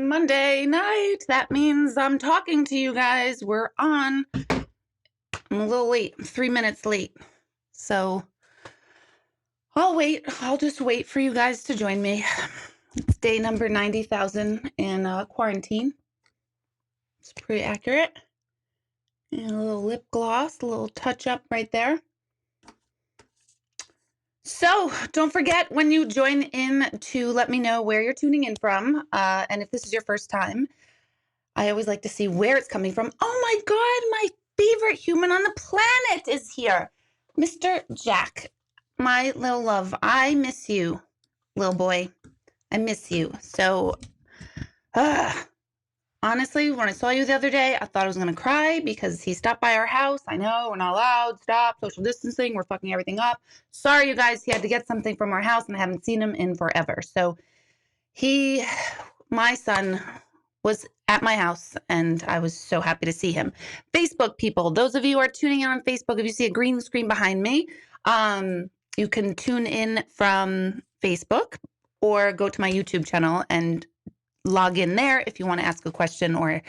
Monday night. That means I'm talking to you guys. We're on. I'm a little late. I'm 3 minutes late. So I'll wait. I'll just wait for you guys to join me. It's day number 90,000 in quarantine. It's pretty accurate. And a little lip gloss, a little touch up right there. So don't forget when you join in to let me know where you're tuning in from. And if this is your first time, I always like to see where it's coming from. Oh my God, my favorite human on the planet is here. Mr. Jack, my little love. I miss you, little boy. I miss you. So, honestly, when I saw you the other day, I thought I was going to cry because he stopped by our house. I know, we're not allowed. Stop. Social distancing. We're fucking everything up. Sorry, you guys. He had to get something from our house and I haven't seen him in forever. So my son was at my house and I was so happy to see him. Facebook people, those of you who are tuning in on Facebook, if you see a green screen behind me, you can tune in from Facebook or go to my YouTube channel and log in there if you want to ask a question or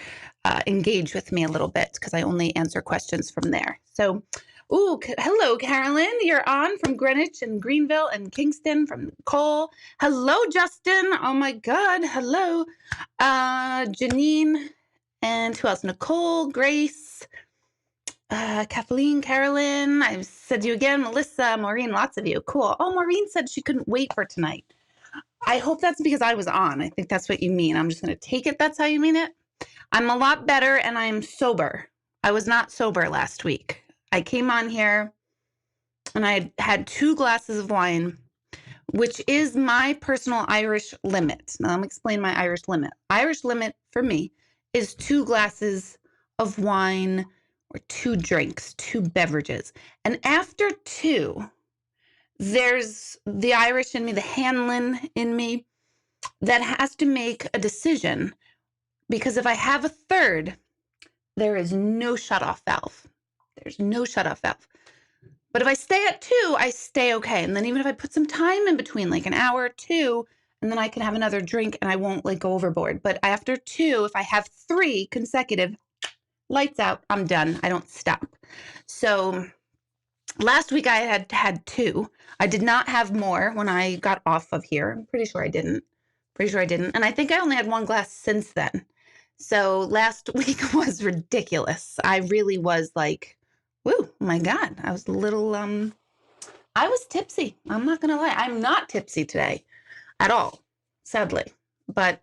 engage with me a little bit because I only answer questions from there. So, hello, Carolyn. You're on from Greenwich and Greenville and Kingston from Cole. Hello, Justin. Oh my God. Hello. Janine. And who else? Nicole, Grace, Kathleen, Carolyn. I've said you again. Melissa, Maureen, lots of you. Cool. Oh, Maureen said she couldn't wait for tonight. I hope that's because I was on. I think that's what you mean. I'm just going to take it. That's how you mean it. I'm a lot better and I'm sober. I was not sober last week. I came on here and I had 2 glasses of wine, which is my personal Irish limit. Now, I'm going to explain my Irish limit. Irish limit for me is 2 glasses of wine or 2 drinks, 2 beverages. And after 2, there's the Irish in me, the Hanlon in me, that has to make a decision. Because if I have a 3rd, there is no shutoff valve. There's no shutoff valve. But if I stay at 2, I stay okay. And then even if I put some time in between, like an hour or 2, and then I can have another drink and I won't go overboard. But after 2, if I have 3 consecutive, lights out, I'm done. I don't stop. So last week I had 2. I did not have more when I got off of here. I'm pretty sure I didn't. And I think I only had 1 glass since then. So last week was ridiculous. I really was like, woo, my God. I was a little, I was tipsy. I'm not going to lie. I'm not tipsy today at all, sadly. But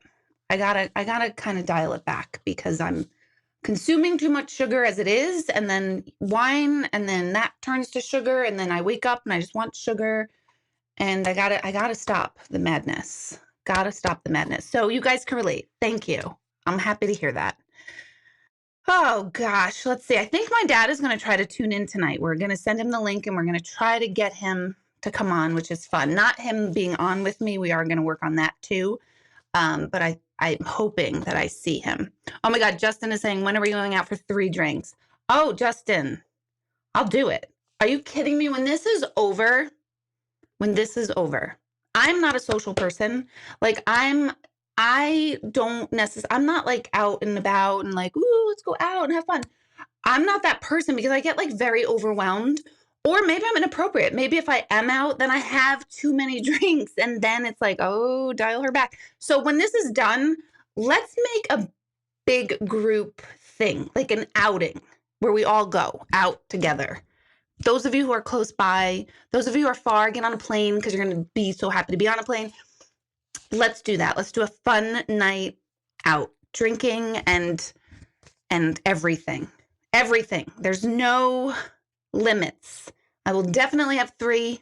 I gotta kind of dial it back because I'm consuming too much sugar as it is. And then wine, and then that turns to sugar. And then I wake up and I just want sugar. And I gotta stop the madness. Gotta stop the madness. So you guys can relate. Thank you. I'm happy to hear that. Oh gosh, let's see. I think my dad is going to try to tune in tonight. We're going to send him the link and we're going to try to get him to come on, which is fun. Not him being on with me. We are going to work on that too. But I'm hoping that I see him. Oh my God, Justin is saying, when are we going out for 3 drinks? Oh, Justin, I'll do it. Are you kidding me? When this is over, I'm not a social person. Like I don't necessarily, I'm not like out and about and like, ooh, let's go out and have fun. I'm not that person because I get like very overwhelmed, or maybe I'm inappropriate. Maybe if I am out, then I have too many drinks and then it's like, oh, dial her back. So when this is done, let's make a big group thing, like an outing where we all go out together. Those of you who are close by, those of you who are far, get on a plane because you're going to be so happy to be on a plane. Let's do that. Let's do a fun night out, drinking and everything. Everything. There's no limits. I will definitely have 3.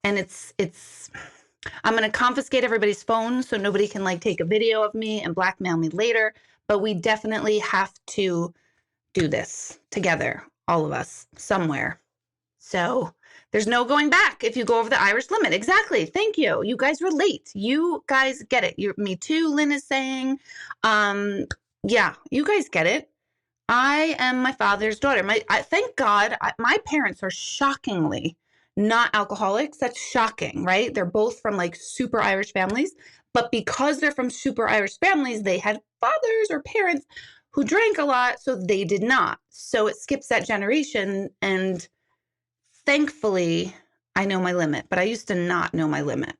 And I'm going to confiscate everybody's phone so nobody can like take a video of me and blackmail me later. But we definitely have to do this together, all of us, somewhere. So there's no going back if you go over the Irish limit. Exactly. Thank you. You guys relate. You guys get it. Me too, Lynn is saying. Yeah, you guys get it. I am my father's daughter. Thank God, my parents are shockingly not alcoholics. That's shocking, right? They're both from like super Irish families, But because they're from super Irish families, they had fathers or parents who drank a lot, so they did not. So it skips that generation. And thankfully, I know my limit, but I used to not know my limit.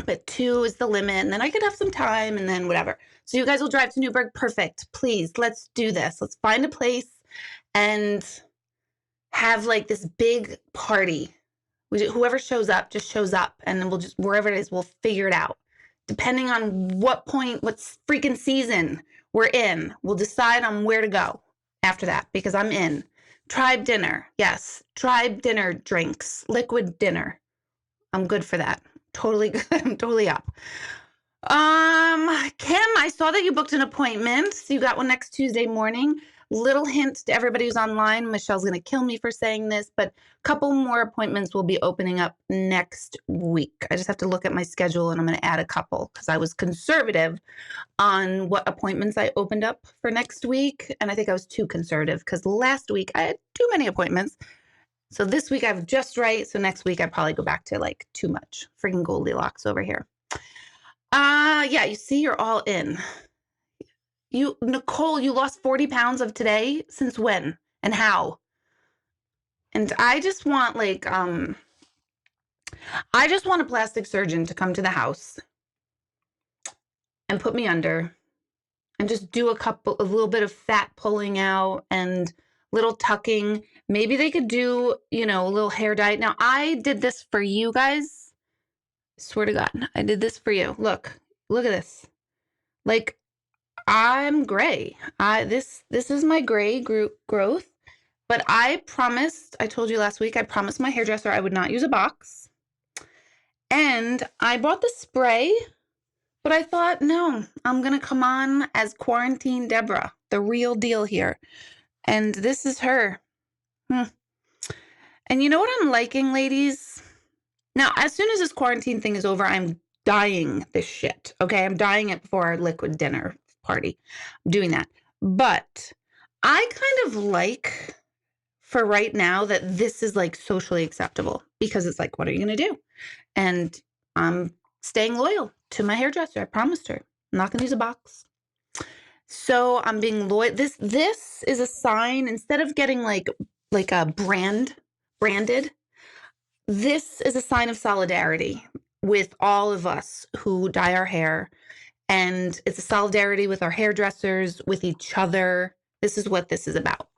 But 2 is the limit, and then I could have some time, and then whatever. So you guys will drive to Newburgh? Perfect. Please, let's do this. Let's find a place and have like this big party. Whoever shows up just shows up, and then we'll just, wherever it is, we'll figure it out. Depending on what freaking season we're in, we'll decide on where to go after that, because I'm in. Tribe dinner. Yes. Tribe dinner drinks. Liquid dinner. I'm good for that. Totally good. I'm totally up. Kim, I saw that you booked an appointment. So you got one next Tuesday morning. Little hint to everybody who's online. Michelle's going to kill me for saying this, but a couple more appointments will be opening up next week. I just have to look at my schedule, and I'm going to add a couple because I was conservative on what appointments I opened up for next week. And I think I was too conservative because last week I had too many appointments. So this week I've just right. So next week I probably go back to like too much. Freaking Goldilocks over here. Yeah, you see, you're all in. Nicole, you lost 40 pounds of today. Since when and how? And I just want a plastic surgeon to come to the house and put me under and just do a little bit of fat pulling out and little tucking. Maybe they could do, a little hair diet. Now, I did this for you guys. I swear to God, I did this for you. Look at this. Like, I'm gray. This is my gray growth. But I told you last week, I promised my hairdresser I would not use a box. And I bought the spray, but I thought, no, I'm going to come on as quarantine Deborah, the real deal here. And this is her. And you know what I'm liking, ladies? Now, as soon as this quarantine thing is over, I'm dyeing this shit. Okay, I'm dyeing it before our liquid dinner party. I'm doing that. But I kind of like, for right now, that this is like socially acceptable, because it's like, what are you going to do? And I'm staying loyal to my hairdresser. I promised her I'm not going to use a box. So I'm being loyal. This is a sign. Instead of getting like a branded, this is a sign of solidarity with all of us who dye our hair. And it's a solidarity with our hairdressers, with each other. This is what this is about.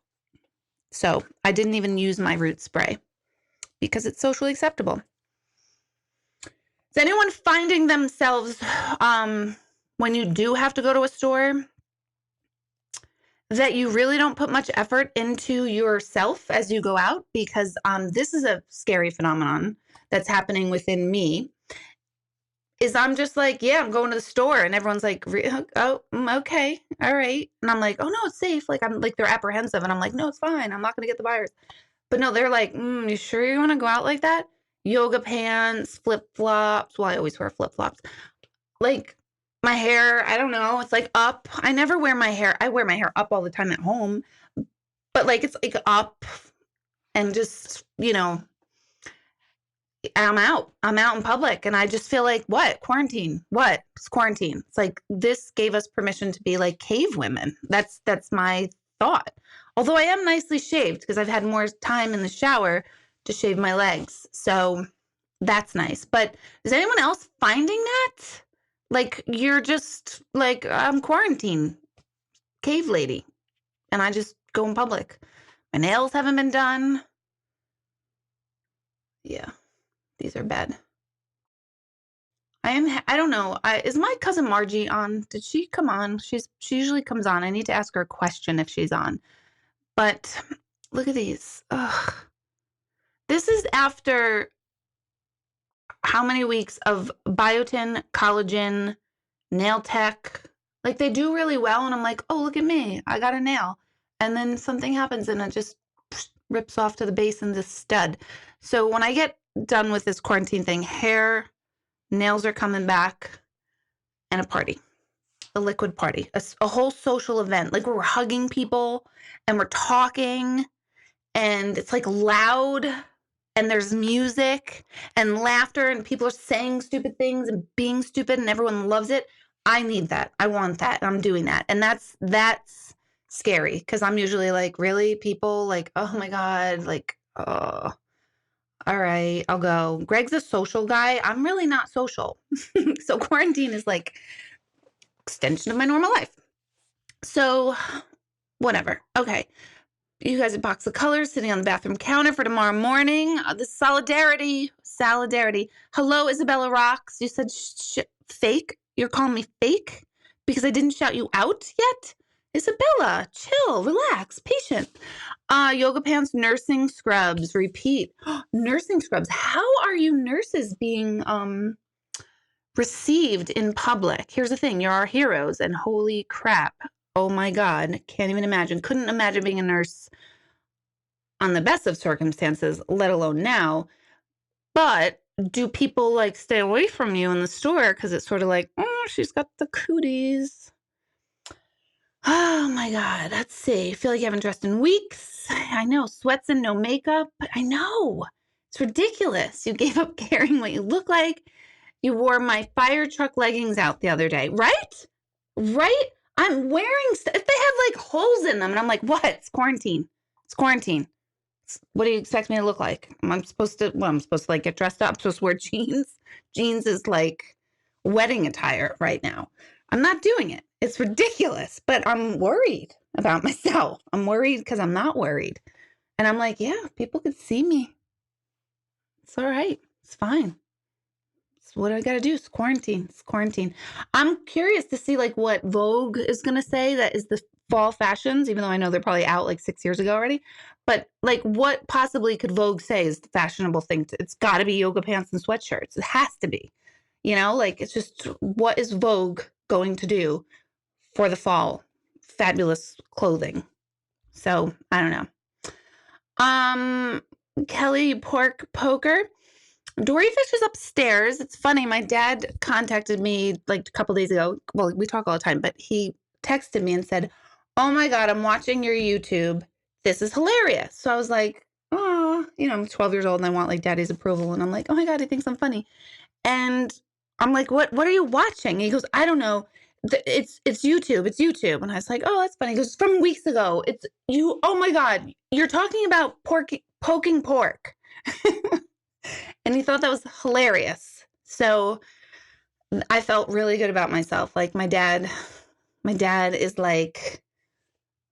So I didn't even use my root spray because it's socially acceptable. Is anyone finding themselves, when you do have to go to a store, that you really don't put much effort into yourself as you go out? Because this is a scary phenomenon that's happening within me. Is I'm just like, yeah, I'm going to the store, and everyone's like, oh, okay, all right. And I'm like, oh no, it's safe. Like, I'm like, they're apprehensive, and I'm like, no, it's fine. I'm not going to get the virus. But no, they're like, you sure you want to go out like that? Yoga pants, flip-flops. Well, I always wear flip-flops. Like, my hair, I don't know. It's like up. I never wear my hair. I wear my hair up all the time at home. But like, it's like up and just, I'm out in public, and I just feel like, what? Quarantine? What? It's quarantine. It's like, this gave us permission to be like cave women. That's my thought. Although I am nicely shaved because I've had more time in the shower to shave my legs. So that's nice. But is anyone else finding that? Like, you're just like, I'm quarantine cave lady, and I just go in public. My nails haven't been done. Yeah. These are bad. I don't know. Is my cousin Margie on? Did she come on? She usually comes on. I need to ask her a question if she's on. But look at these. Ugh. This is after how many weeks of biotin, collagen, nail tech. Like, they do really well, and I'm like, oh, look at me. I got a nail. And then something happens, and it just rips off to the base and the stud. So when I get done with this quarantine thing, hair, nails are coming back, and a party, a liquid party, a whole social event. Like, we're hugging people and we're talking, and it's like loud. and there's music and laughter and people are saying stupid things and being stupid and everyone loves it. I need that. I want that. I'm doing that. And that's scary because I'm usually like, really? People like, oh my God, like, oh, all right, I'll go. Greg's a social guy. I'm really not social. So quarantine is like extension of my normal life. So whatever. Okay. You guys, a box of colors sitting on the bathroom counter for tomorrow morning. The solidarity. Hello, Isabella Rocks. You said fake. You're calling me fake because I didn't shout you out yet? Isabella, chill, relax, patient. Yoga pants, nursing scrubs, repeat. Nursing scrubs. How are you nurses being received in public? Here's the thing. You're our heroes and holy crap. Oh my God. Can't even imagine. Couldn't imagine being a nurse on the best of circumstances, let alone now. But do people like stay away from you in the store? Because it's sort of like, oh, she's got the cooties. Oh my God. Let's see. I feel like you haven't dressed in weeks. I know. Sweats and no makeup. But I know. It's ridiculous. You gave up caring what you look like. You wore my fire truck leggings out the other day. Right? Right? I'm wearing stuff. If they have like holes in them. And I'm like, what? It's quarantine. It's quarantine. What do you expect me to look like? I'm supposed to like get dressed up. I'm supposed to wear jeans. Jeans is like wedding attire right now. I'm not doing it. It's ridiculous, but I'm worried about myself. I'm worried because I'm not worried. And I'm like, yeah, people could see me. It's all right. It's fine. So what do I got to do? It's quarantine. It's quarantine. I'm curious to see like what Vogue is going to say that is the fall fashions, even though I know they're probably out like 6 years ago already. But like what possibly could Vogue say is the fashionable thing? It's got to be yoga pants and sweatshirts. It has to be, you know, like it's just what is Vogue going to do for the fall? Fabulous clothing. So I don't know. Kelly Pork Poker. Dory Fish is upstairs. It's funny. My dad contacted me like a couple days ago. Well, we talk all the time, but he texted me and said, oh my God, I'm watching your YouTube. This is hilarious. So I was like, oh, you know, I'm 12 years old and I want like daddy's approval. And I'm like, oh my God, he thinks I'm funny. And I'm like, what are you watching? And he goes, I don't know. It's YouTube. It's YouTube. And I was like, oh, that's funny. He goes, from weeks ago. It's you. Oh my God. You're talking about poking pork. And he thought that was hilarious. So I felt really good about myself. Like my dad is like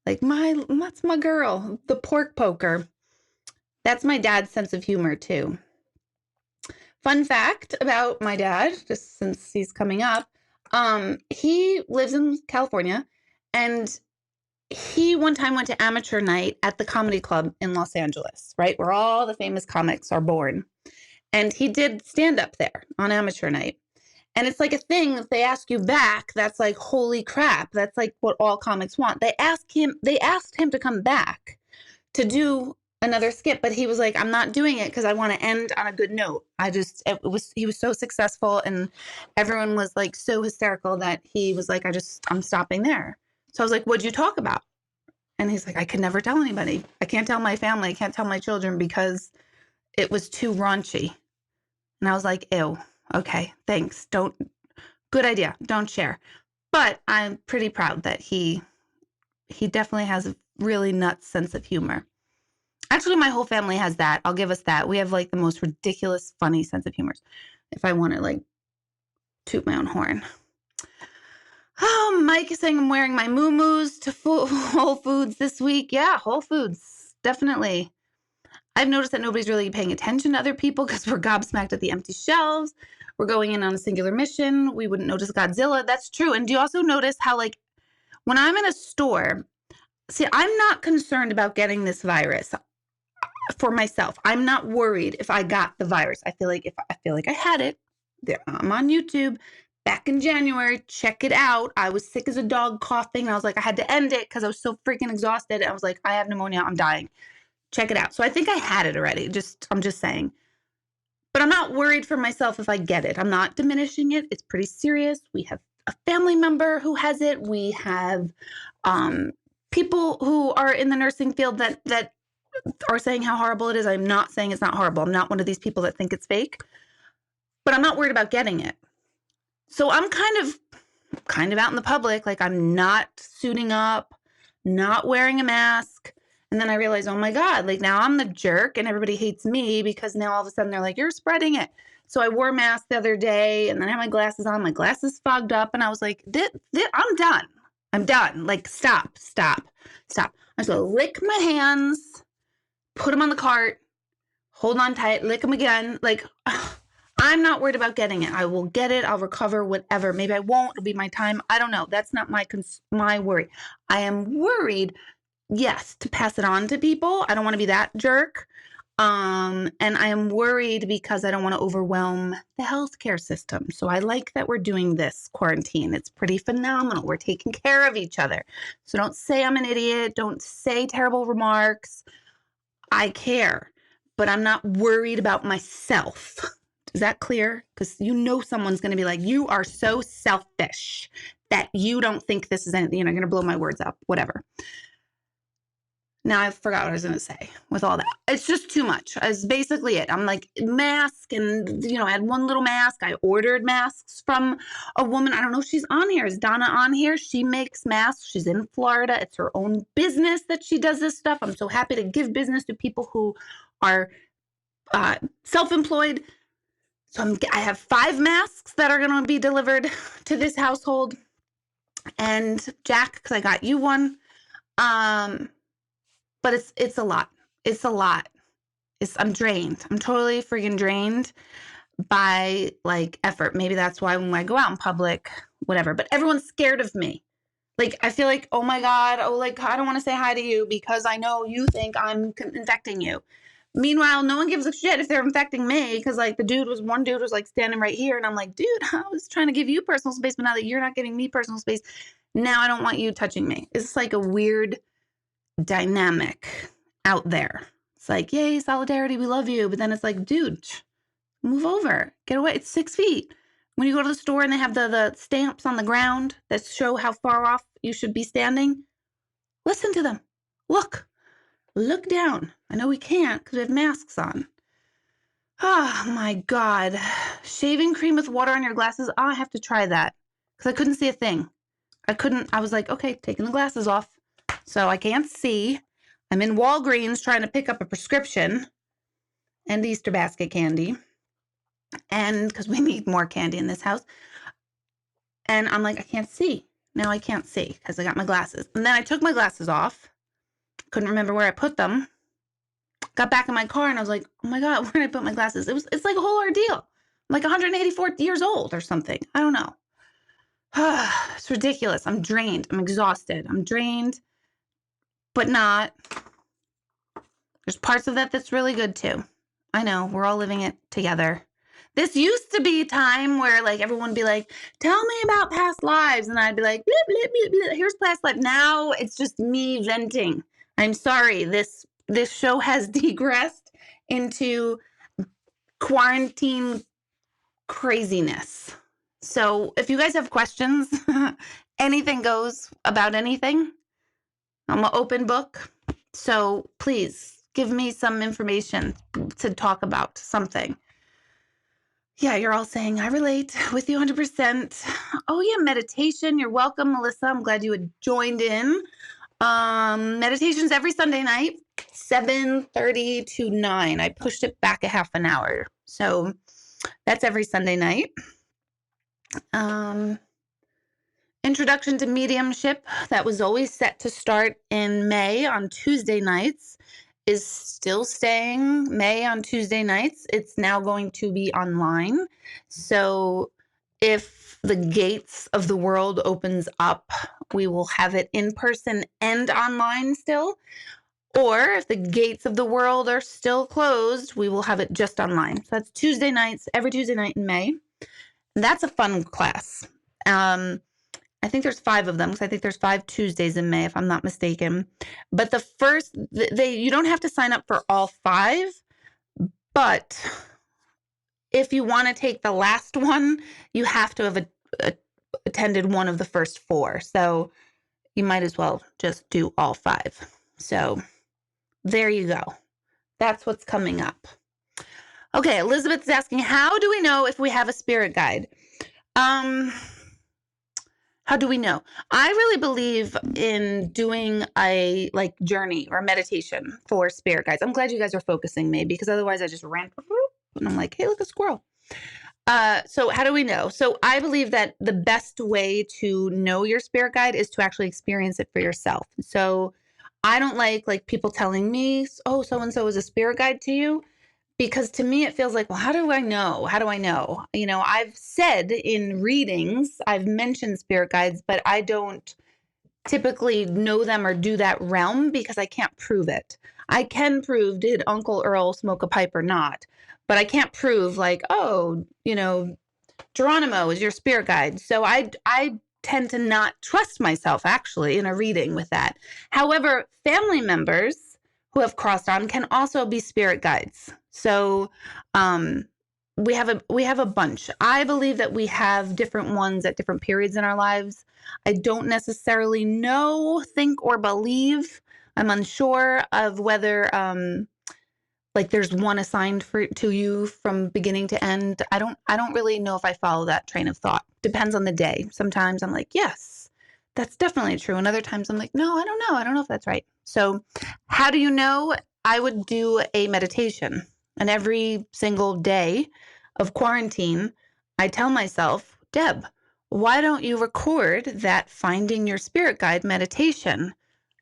that's my girl, the pork poker. That's my dad's sense of humor too. Fun fact about my dad, just since he's coming up, he lives in California, and he one time went to amateur night at the comedy club in Los Angeles, right? Where all the famous comics are born. And he did stand up there on amateur night. And it's like a thing, if they ask you back, that's like, holy crap. That's like what all comics want. They asked him to come back to do another skit, but he was like, I'm not doing it because I want to end on a good note. He was so successful and everyone was like so hysterical that he was like, I'm stopping there. So I was like, what'd you talk about? And he's like, I could never tell anybody. I can't tell my family. I can't tell my children because it was too raunchy. And I was like, ew, okay, thanks. Good idea. Don't share. But I'm pretty proud that he definitely has a really nuts sense of humor. Actually, my whole family has that. I'll give us that. We have like the most ridiculous, funny sense of humor. If I want to like toot my own horn. Oh, Mike is saying I'm wearing my moo-moos to Whole Foods this week. Yeah, Whole Foods, definitely. I've noticed that nobody's really paying attention to other people because we're gobsmacked at the empty shelves. We're going in on a singular mission. We wouldn't notice Godzilla. That's true. And do you also notice how, like, when I'm in a store, see, I'm not concerned about getting this virus for myself. I'm not worried if I got the virus. I feel like I had it. I'm on YouTube back in January. Check it out. I was sick as a dog, coughing. I was like, I had to end it because I was so freaking exhausted. I was like, I have pneumonia. I'm dying. Check it out. So I think I had it already. I'm just saying. But I'm not worried for myself if I get it. I'm not diminishing it. It's pretty serious. We have a family member who has it. We have people who are in the nursing field that or saying how horrible it is. I'm not saying it's not horrible. I'm not one of these people that think it's fake, but I'm not worried about getting it. So I'm kind of out in the public, like I'm not suiting up, not wearing a mask. And then I realized, oh my God, like now I'm the jerk and everybody hates me because now all of a sudden they're like, you're spreading it. So I wore a mask the other day and then I had my glasses on, my glasses fogged up. And I was like, I'm done. I'm done. Like, stop. I'm just going to lick my hands, put them on the cart, hold on tight, lick them again. Like, I'm not worried about getting it. I will get it. I'll recover, whatever. Maybe I won't. It'll be my time. I don't know. That's not my worry. I am worried, yes, to pass it on to people. I don't want to be that jerk. And I am worried because I don't want to overwhelm the healthcare system. So I like that we're doing this quarantine. It's pretty phenomenal. We're taking care of each other. So don't say I'm an idiot. Don't say terrible remarks. I care, but I'm not worried about myself. Is that clear? Because someone's going to be like, you are so selfish that you don't think this is anything. You're going to blow my words up, whatever. Now I forgot what I was going to say with all that. It's just too much. That's basically it. I'm like, mask, and I had one little mask. I ordered masks from a woman. I don't know if she's on here. Is Donna on here? She makes masks. She's in Florida. It's her own business that she does this stuff. I'm so happy to give business to people who are self-employed. So I have 5 masks that are going to be delivered to this household. And Jack, because I got you one. But it's a lot. It's a lot. I'm drained. I'm totally freaking drained by like effort. Maybe that's why when I go out in public, whatever. But everyone's scared of me. Like, I feel like, oh my God, I don't want to say hi to you because I know you think I'm infecting you. Meanwhile, no one gives a shit if they're infecting me because like one dude was like standing right here and I'm like, dude, I was trying to give you personal space, but now that you're not giving me personal space, now I don't want you touching me. It's like a weird dynamic out there. It's like, yay, solidarity, we love you. But then it's like, dude, move over, get away. It's 6 feet. When you go to the store and they have the stamps on the ground that show how far off you should be standing, listen to them. Look down. I know we can't because we have masks on. Oh my God. Shaving cream with water on your glasses. Oh, I have to try that because I couldn't see a thing. I was like, okay, taking the glasses off. So I can't see. I'm in Walgreens trying to pick up a prescription and Easter basket candy. And because we need more candy in this house. And I'm like, I can't see. Now I can't see because I got my glasses. And then I took my glasses off. Couldn't remember where I put them. Got back in my car and I was like, oh my God, where did I put my glasses? It's like a whole ordeal. I'm like 184 years old or something. I don't know. It's ridiculous. I'm drained. I'm exhausted. I'm drained, but not. There's parts of that that's really good too. I know. We're all living it together. This used to be a time where like everyone would be like, tell me about past lives. And I'd be like, bleep, bleep, bleep, bleep. Here's past life. Now it's just me venting. I'm sorry. This show has digressed into quarantine craziness. So if you guys have questions, anything goes about anything. I'm an open book. So please give me some information to talk about something. Yeah, you're all saying, I relate with you 100%. Oh yeah, meditation. You're welcome, Melissa. I'm glad you had joined in. Meditation's every Sunday night, 7:30 to 9. I pushed it back a half an hour. So that's every Sunday night. Introduction to Mediumship, that was always set to start in May on Tuesday nights, is still staying May on Tuesday nights. It's now going to be online. So if the gates of the world opens up, we will have it in person and online still. Or if the gates of the world are still closed, we will have it just online. So that's Tuesday nights, every Tuesday night in May. And that's a fun class. I think there's 5 of them because I think there's 5 Tuesdays in May, if I'm not mistaken. But the first, you don't have to sign up for all 5, but if you want to take the last one, you have to have attended one of the first 4. So you might as well just do all 5. So There you go. That's what's coming up. Okay, Elizabeth's asking, how do we know if we have a spirit guide? How do we know? I really believe in doing a journey or meditation for spirit guides. I'm glad you guys are focusing me, because otherwise I just ran and I'm like, hey, look, a squirrel. So how do we know? So I believe that the best way to know your spirit guide is to actually experience it for yourself. So I don't like people telling me, oh, so-and-so is a spirit guide to you. Because to me, it feels like, well, how do I know? How do I know? I've said in readings, I've mentioned spirit guides, but I don't typically know them or do that realm because I can't prove it. I can prove, did Uncle Earl smoke a pipe or not? But I can't prove Geronimo is your spirit guide. So I tend to not trust myself actually in a reading with that. However, family members who have crossed on can also be spirit guides. So we have a bunch. I believe that we have different ones at different periods in our lives. I don't necessarily know, think, or believe. I'm unsure of whether there's one assigned to you from beginning to end. I don't really know if I follow that train of thought. Depends on the day. Sometimes I'm like, yes, that's definitely true. And other times I'm like, no, I don't know. I don't know if that's right. So how do you know? I would do a meditation. And every single day of quarantine, I tell myself, Deb, why don't you record that Finding Your Spirit Guide meditation?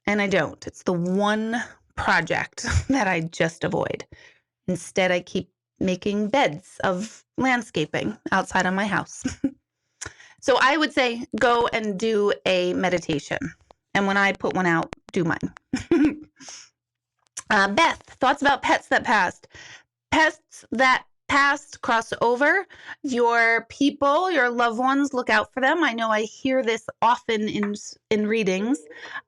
And I don't. It's the one project that I just avoid. Instead, I keep making beds of landscaping outside of my house. So I would say go and do a meditation. And when I put one out, do mine. Beth, thoughts about pets that passed. Pets that passed cross over. Your people, your loved ones, look out for them. I know I hear this often in readings.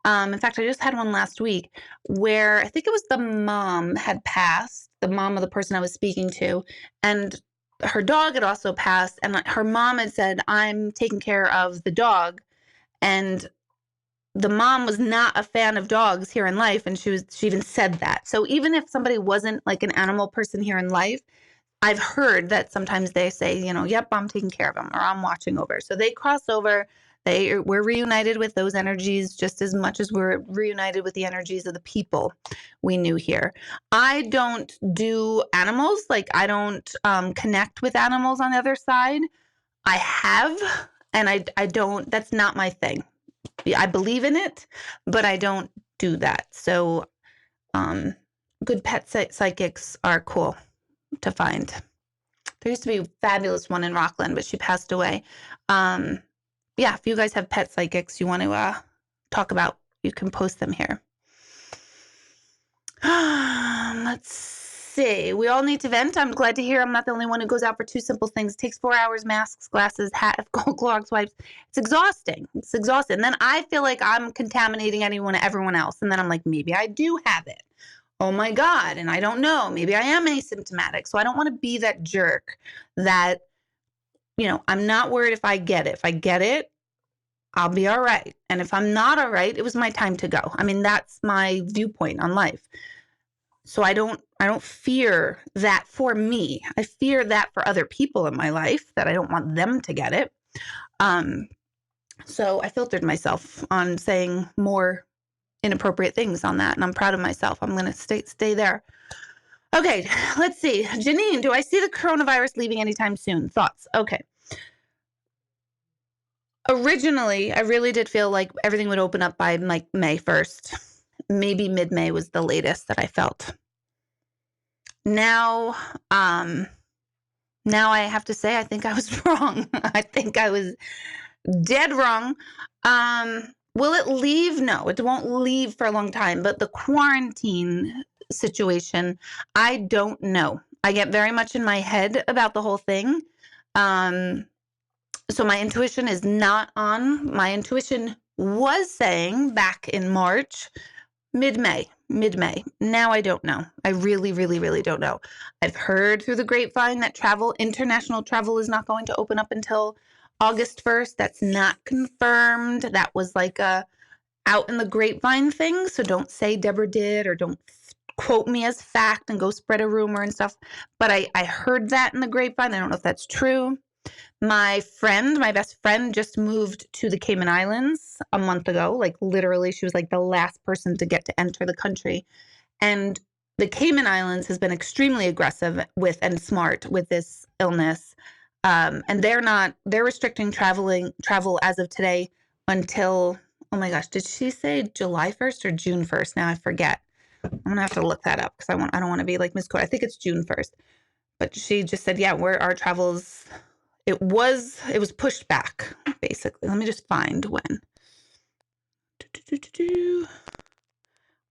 In fact, I just had one last week where I think it was the mom had passed, the mom of the person I was speaking to, and her dog had also passed, and her mom had said, I'm taking care of the dog. And the mom was not a fan of dogs here in life, and she even said that. So even if somebody wasn't like an animal person here in life, I've heard that sometimes they say, yep, I'm taking care of them or I'm watching over. So they cross over. We're reunited with those energies just as much as we're reunited with the energies of the people we knew here. I don't do animals. I don't connect with animals on the other side. I have, and I don't, that's not my thing. I believe in it, but I don't do that. So good pet psychics are cool to find. There used to be a fabulous one in Rockland, but she passed away. Yeah, if you guys have pet psychics you want to talk about, you can post them here. Let's see. We all need to vent. I'm glad to hear I'm not the only one who goes out for two simple things. It takes 4 hours, masks, glasses, hat, Clorox wipes. It's exhausting. It's exhausting. And then I feel like I'm contaminating everyone else. And then I'm like, maybe I do have it. Oh my God. And I don't know. Maybe I am asymptomatic. So I don't want to be that jerk that, I'm not worried if I get it. If I get it, I'll be all right. And if I'm not all right, it was my time to go. I mean, that's my viewpoint on life. So I don't fear that for me. I fear that for other people in my life, that I don't want them to get it. So I filtered myself on saying more inappropriate things on that, and I'm proud of myself. I'm going to stay there. Okay, let's see. Janine, do I see the coronavirus leaving anytime soon? Thoughts? Okay. Originally, I really did feel like everything would open up by May 1st. Maybe mid-May was the latest that I felt. Now I have to say, I think I was wrong. I think I was dead wrong. Will it leave? No, it won't leave for a long time. But the quarantine situation, I don't know. I get very much in my head about the whole thing. So my intuition is not on. My intuition was saying back in March, mid-May. Now I don't know. I really, really, really don't know. I've heard through the grapevine that international travel is not going to open up until August 1st. That's not confirmed. That was like a out in the grapevine thing. So don't say Deborah did, or don't quote me as fact and go spread a rumor and stuff. But I heard that in the grapevine. I don't know if that's true. My best friend, just moved to the Cayman Islands a month ago. Like literally, she was like the last person to get to enter the country. And the Cayman Islands has been extremely aggressive with and smart with this illness. And they're restricting travel as of today until, oh my gosh, did she say July 1st or June 1st? Now I forget. I'm going to have to look that up because I don't want to be like misquoted. I think it's June 1st. But she just said, yeah, our travels, it was pushed back, basically. Let me just find when.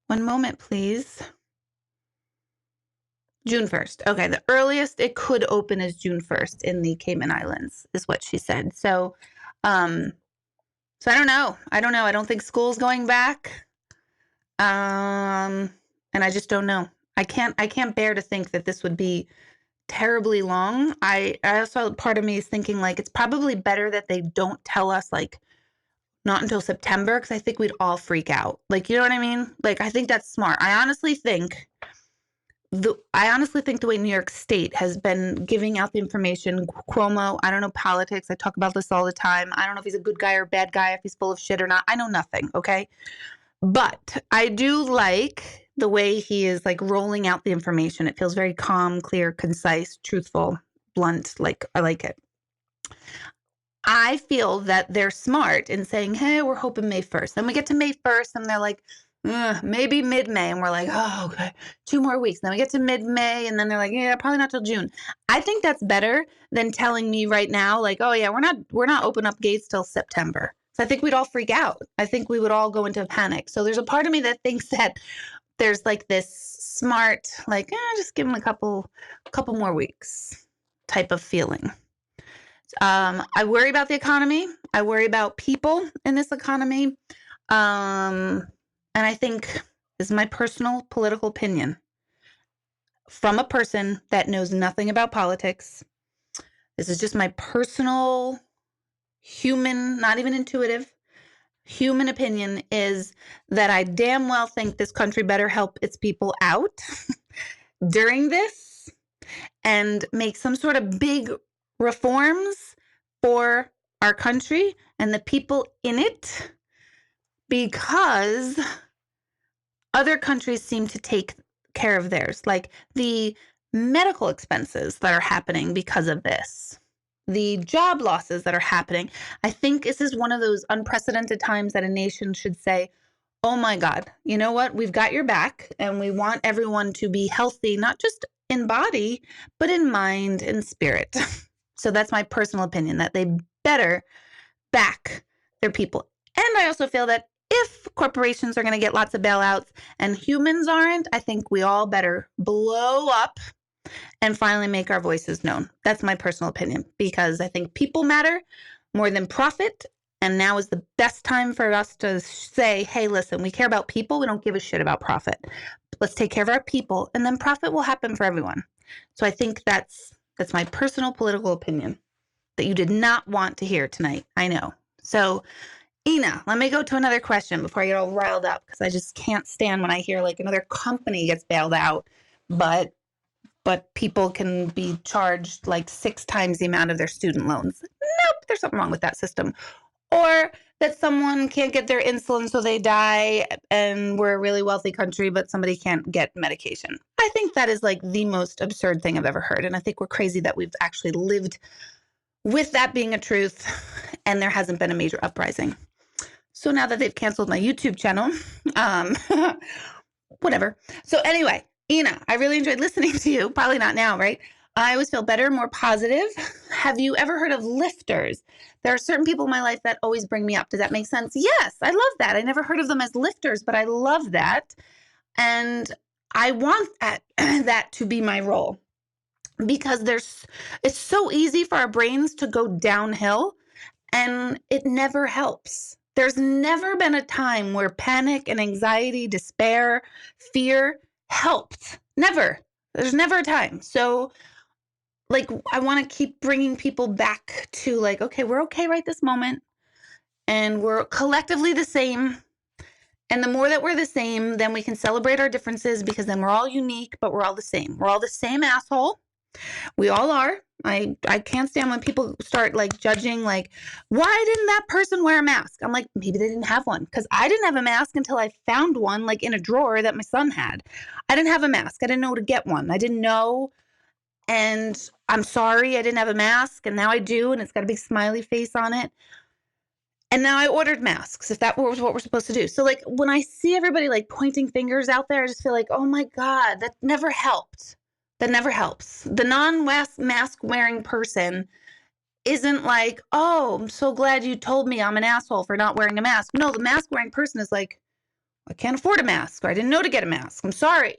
One moment, please. June 1st. Okay, the earliest it could open is June 1st in the Cayman Islands, is what she said. So I don't know. I don't think school's going back. And I just don't know. I can't bear to think that this would be terribly long. I also, part of me is thinking like it's probably better that they don't tell us like not until September, because I think we'd all freak out. Like, you know what I mean? Like, I think that's smart. I honestly think the way New York State has been giving out the information, Cuomo, I don't know politics. I talk about this all the time. I don't know if he's a good guy or bad guy, if he's full of shit or not. I know nothing, okay? But I do like the way he is like rolling out the information. It feels very calm, clear, concise, truthful, blunt. Like, I like it. I feel that they're smart in saying, hey, we're hoping May 1st. Then we get to May 1st and they're like, maybe mid-May. And we're like, oh, okay, 2 more weeks. Then we get to mid-May and then they're like, yeah, probably not till June. I think that's better than telling me right now, like, oh yeah, we're not open up gates till September. So I think we'd all freak out. I think we would all go into a panic. So there's a part of me that thinks that there's like this smart, like, just give them a couple more weeks type of feeling. I worry about the economy. I worry about people in this economy. And I think this is my personal political opinion from a person that knows nothing about politics. This is just my personal human, not even intuitive, human opinion is that I damn well think this country better help its people out during this and make some sort of big reforms for our country and the people in it, because other countries seem to take care of theirs, like the medical expenses that are happening because of this, the job losses that are happening. I think this is one of those unprecedented times that a nation should say, oh my God, you know what? We've got your back and we want everyone to be healthy, not just in body, but in mind and spirit. So that's my personal opinion, that they better back their people. And I also feel that if corporations are going to get lots of bailouts and humans aren't, I think we all better blow up and finally make our voices known. That's my personal opinion, because I think people matter more than profit. And now is the best time for us to say, hey, listen, we care about people. We don't give a shit about profit. Let's take care of our people, and then profit will happen for everyone. So I think that's my personal political opinion that you did not want to hear tonight. I know. So, Ina, let me go to another question before I get all riled up, because I just can't stand when I hear like another company gets bailed out, but people can be charged like 6 times the amount of their student loans. Nope, there's something wrong with that system. Or that someone can't get their insulin, so they die, and we're a really wealthy country, but somebody can't get medication. I think that is like the most absurd thing I've ever heard. And I think we're crazy that we've actually lived with that being a truth and there hasn't been a major uprising. So now that they've canceled my YouTube channel, whatever. So anyway, Ina, I really enjoyed listening to you. Probably not now, right? I always feel better, more positive. Have you ever heard of lifters? There are certain people in my life that always bring me up. Does that make sense? Yes, I love that. I never heard of them as lifters, but I love that. And I want that to be my role, because it's so easy for our brains to go downhill, and it never helps. There's never been a time where panic and anxiety, despair, fear helped. Never. There's never a time. So like, I want to keep bringing people back to like, okay, we're okay right this moment, and we're collectively the same, And the more that we're the same, then we can celebrate our differences, because then we're all unique, but we're all the same. We're all the same asshole. We all are. I can't stand when people start like judging, like, why didn't that person wear a mask? I'm like, maybe they didn't have one, because I didn't have a mask until I found one like in a drawer that my son had. I didn't have a mask. I didn't know to get one. I didn't know. And I'm sorry I didn't have a mask, and now I do, and it's got a big smiley face on it. And now I ordered masks, if that was what we're supposed to do. So like when I see everybody like pointing fingers out there, I just feel like, oh my God, that never helped. That never helps. The non-mask wearing person isn't like, oh, I'm so glad you told me I'm an asshole for not wearing a mask. No, the mask wearing person is like, I can't afford a mask, or I didn't know to get a mask. I'm sorry.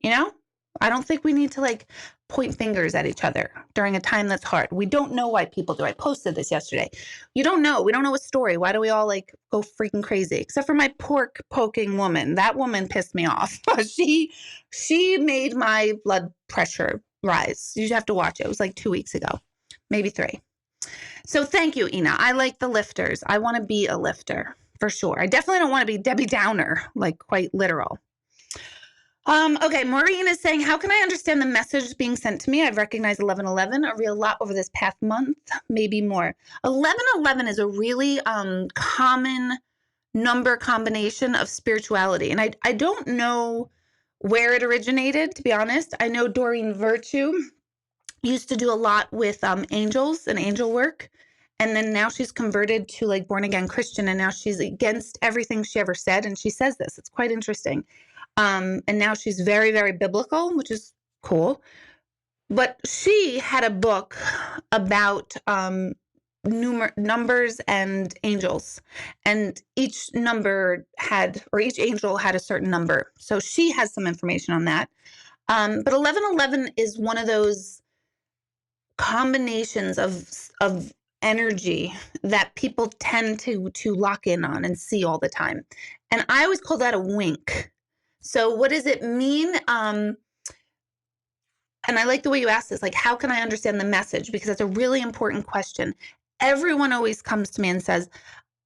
You know? I don't think we need to like point fingers at each other during a time that's hard. We don't know why people do. I posted this yesterday. You don't know. We don't know a story. Why do we all like go freaking crazy? Except for my pork poking woman. That woman pissed me off. She made my blood pressure rise. You have to watch it. It was like 2 weeks ago, maybe 3. So thank you, Ina. I like the lifters. I want to be a lifter for sure. I definitely don't want to be Debbie Downer, like quite literal. Okay, Maureen is saying, how can I understand the message being sent to me? I've recognized 1111 a real lot over this past month, maybe more. 1111 is a really common number combination of spirituality. And I don't know where it originated, to be honest. I know Doreen Virtue used to do a lot with angels and angel work. And then now she's converted to like born again Christian. And now she's against everything she ever said. And she says this. It's quite interesting. And now she's very, very biblical, which is cool. But she had a book about numbers and angels. And each number had, or each angel had a certain number. So she has some information on that. But 1111 is one of those combinations of energy that people tend to lock in on and see all the time. And I always call that a wink. So what does it mean? And I like the way you asked this, like, how can I understand the message? Because that's a really important question. Everyone always comes to me and says,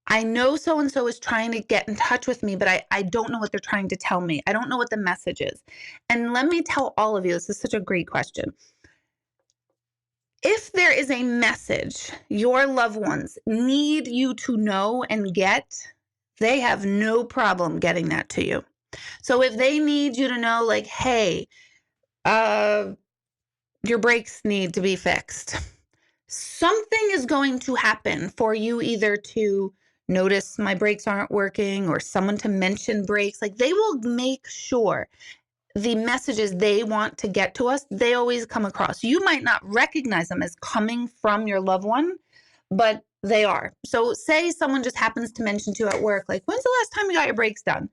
I know so-and-so is trying to get in touch with me, but I don't know what they're trying to tell me. I don't know what the message is. And let me tell all of you, this is such a great question. If there is a message your loved ones need you to know and get, they have no problem getting that to you. So if they need you to know, like, hey, your brakes need to be fixed, something is going to happen for you either to notice my brakes aren't working or someone to mention brakes. Like, they will make sure the messages they want to get to us, they always come across. You might not recognize them as coming from your loved one, but they are. So say someone just happens to mention to you at work, like, when's the last time you got your brakes done?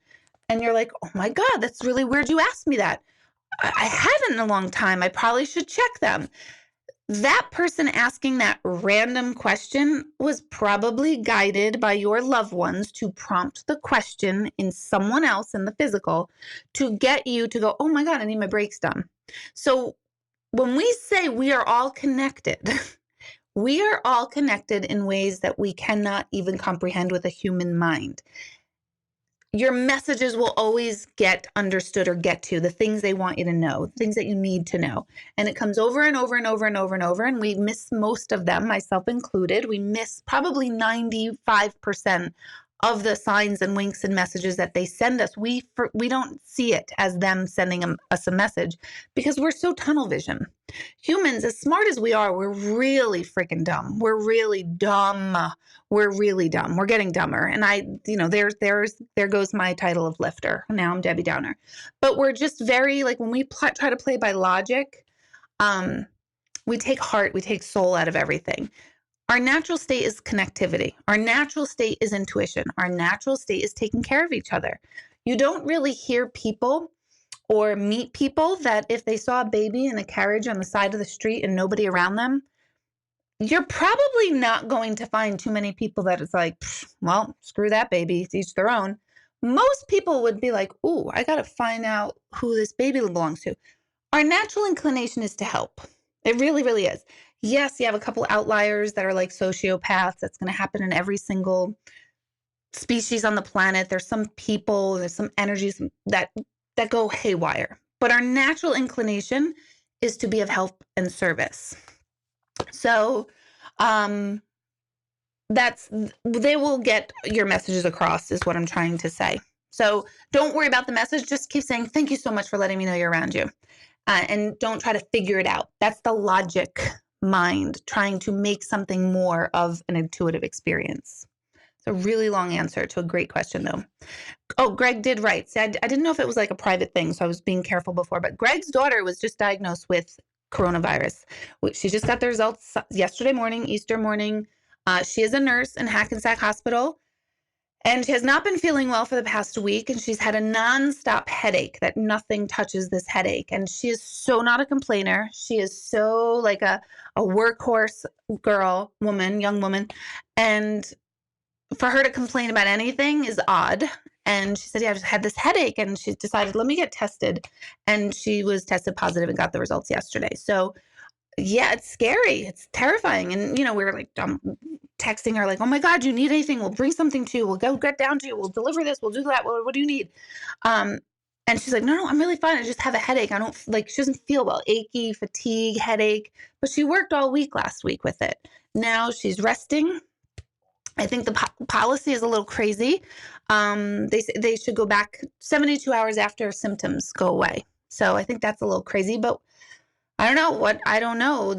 And you're like, oh my God, that's really weird you asked me that. I haven't in a long time. I probably should check them. That person asking that random question was probably guided by your loved ones to prompt the question in someone else in the physical to get you to go, oh my God, I need my brakes done. So when we say we are all connected, we are all connected in ways that we cannot even comprehend with a human mind. Your messages will always get understood or get to the things they want you to know, things that you need to know. And it comes over and over and over and over and over. And we miss most of them, myself included. We miss probably 95% of the signs and winks and messages that they send us. We don't see it as them sending us a message because we're so tunnel vision. Humans, as smart as we are, we're really freaking dumb. We're really dumb. We're really dumb. We're getting dumber. And there goes my title of lifter. Now I'm Debbie Downer. But we're just very, like, when we try to play by logic, we take heart, we take soul out of everything. Our natural state is connectivity. Our natural state is intuition. Our natural state is taking care of each other. You don't really hear people or meet people that if they saw a baby in a carriage on the side of the street and nobody around them, you're probably not going to find too many people that it's like, well, screw that baby, each their own. Most people would be like, ooh, I got to find out who this baby belongs to. Our natural inclination is to help. It really, really is. Yes, you have a couple outliers that are like sociopaths. That's going to happen in every single species on the planet. There's some people, there's some energies that go haywire. But our natural inclination is to be of help and service. So they will get your messages across, is what I'm trying to say. So don't worry about the message. Just keep saying, thank you so much for letting me know you're around you. And don't try to figure it out. That's the logic mind trying to make something more of an intuitive experience. It's a really long answer to a great question, though. Oh, Greg did write. See, I didn't know if it was like a private thing, so I was being careful before. But Greg's daughter was just diagnosed with coronavirus. She just got the results yesterday morning, Easter morning. She is a nurse in Hackensack Hospital, and she has not been feeling well for the past week, and she's had a nonstop headache that nothing touches this headache. And she is so not a complainer. She is so like a workhorse young woman. And for her to complain about anything is odd. And she said, yeah, I just had this headache. And she decided, let me get tested. And she was tested positive and got the results yesterday. So yeah, it's scary. It's terrifying. And, we were like texting her like, oh my God, you need anything? We'll bring something to you. We'll go get down to you. We'll deliver this. We'll do that. What do you need? And she's like, no, I'm really fine. I just have a headache. I don't she doesn't feel well, achy, fatigue, headache, but she worked all week last week with it. Now she's resting. I think the policy is a little crazy. They should go back 72 hours after symptoms go away. So I think that's a little crazy, but I don't know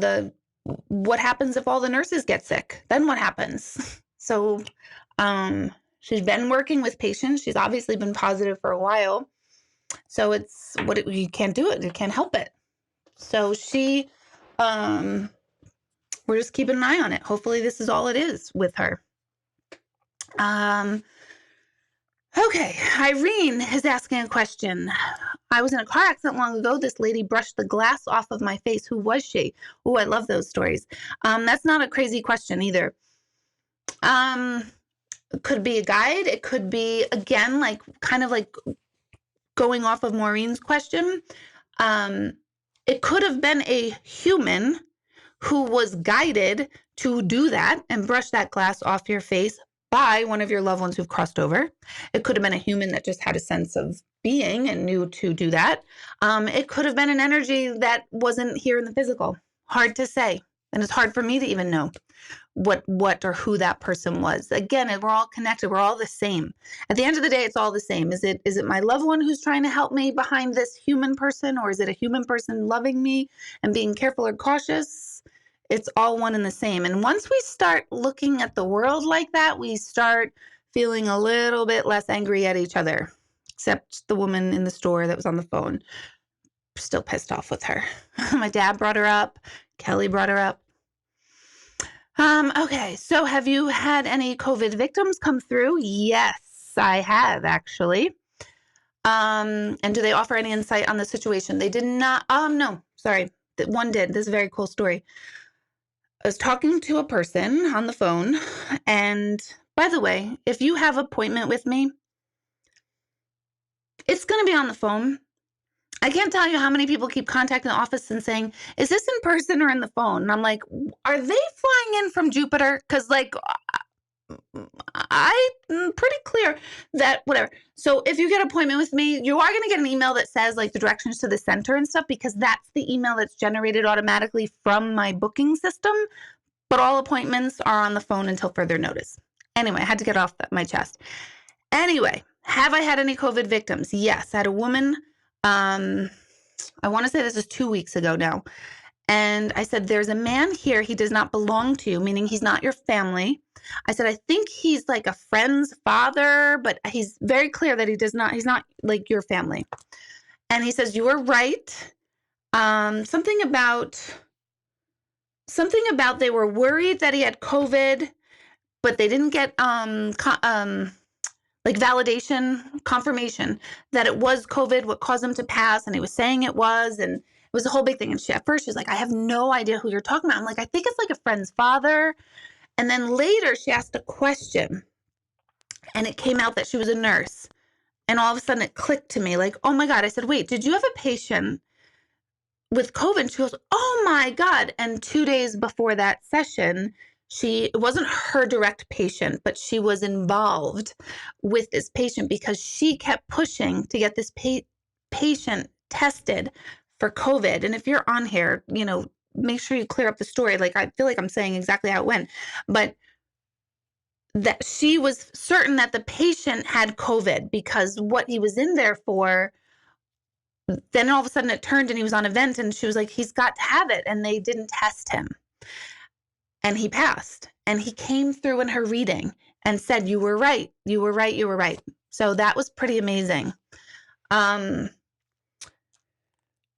what happens if all the nurses get sick? Then what happens? So, she's been working with patients. She's obviously been positive for a while. So you can't do it. You can't help it. So we're just keeping an eye on it. Hopefully this is all it is with her. Okay. Irene is asking a question. I was in a car accident long ago. This lady brushed the glass off of my face. Who was she? Oh, I love those stories. That's not a crazy question either. It could be a guide. It could be, again, kind of like going off of Maureen's question. It could have been a human who was guided to do that and brush that glass off your face by one of your loved ones who've crossed over. It could have been a human that just had a sense of being and knew to do that. It could have been an energy that wasn't here in the physical. Hard to say. And it's hard for me to even know what or who that person was. Again, we're all connected. We're all the same. At the end of the day, it's all the same. Is it my loved one who's trying to help me behind this human person, or is it a human person loving me and being careful or cautious? It's all one and the same. And once we start looking at the world like that, we start feeling a little bit less angry at each other, except the woman in the store that was on the phone. Still pissed off with her. My dad brought her up. Kelly brought her up. Okay, so have you had any COVID victims come through? Yes, I have, actually. And do they offer any insight on the situation? They did not. No, sorry. One did. This is a very cool story. I was talking to a person on the phone, and by the way, if you have an appointment with me, it's going to be on the phone. I can't tell you how many people keep contacting the office and saying, is this in person or in the phone? And I'm like, are they flying in from Jupiter? Because I'm pretty clear that whatever. So if you get an appointment with me, you are going to get an email that says the directions to the center and stuff, because that's the email that's generated automatically from my booking system. But all appointments are on the phone until further notice. Anyway, I had to get off my chest. Anyway, have I had any COVID victims? Yes, I had a woman. I want to say this is 2 weeks ago now. And I said, there's a man here. He does not belong to you, meaning he's not your family. I said, I think he's like a friend's father, but he's very clear that he's not like your family. And he says, you were right. Something about they were worried that he had COVID, but they didn't get validation, confirmation that it was COVID, what caused him to pass. And he was saying it was, and it was a whole big thing. And at first she's like, I have no idea who you're talking about. I'm like, I think it's like a friend's father. And then later she asked a question, and it came out that she was a nurse. And all of a sudden it clicked to me like, oh my God. I said, wait, did you have a patient with COVID? She goes, oh my God. And 2 days before that session, It wasn't her direct patient, but she was involved with this patient because she kept pushing to get this patient tested for COVID. And if you're on here, make sure you clear up the story. Like, I feel like I'm saying exactly how it went, but that she was certain that the patient had COVID because what he was in there for, then all of a sudden it turned and he was on a vent, and she was like, he's got to have it. And they didn't test him. And he passed. And he came through in her reading and said, you were right. You were right. You were right. So that was pretty amazing. And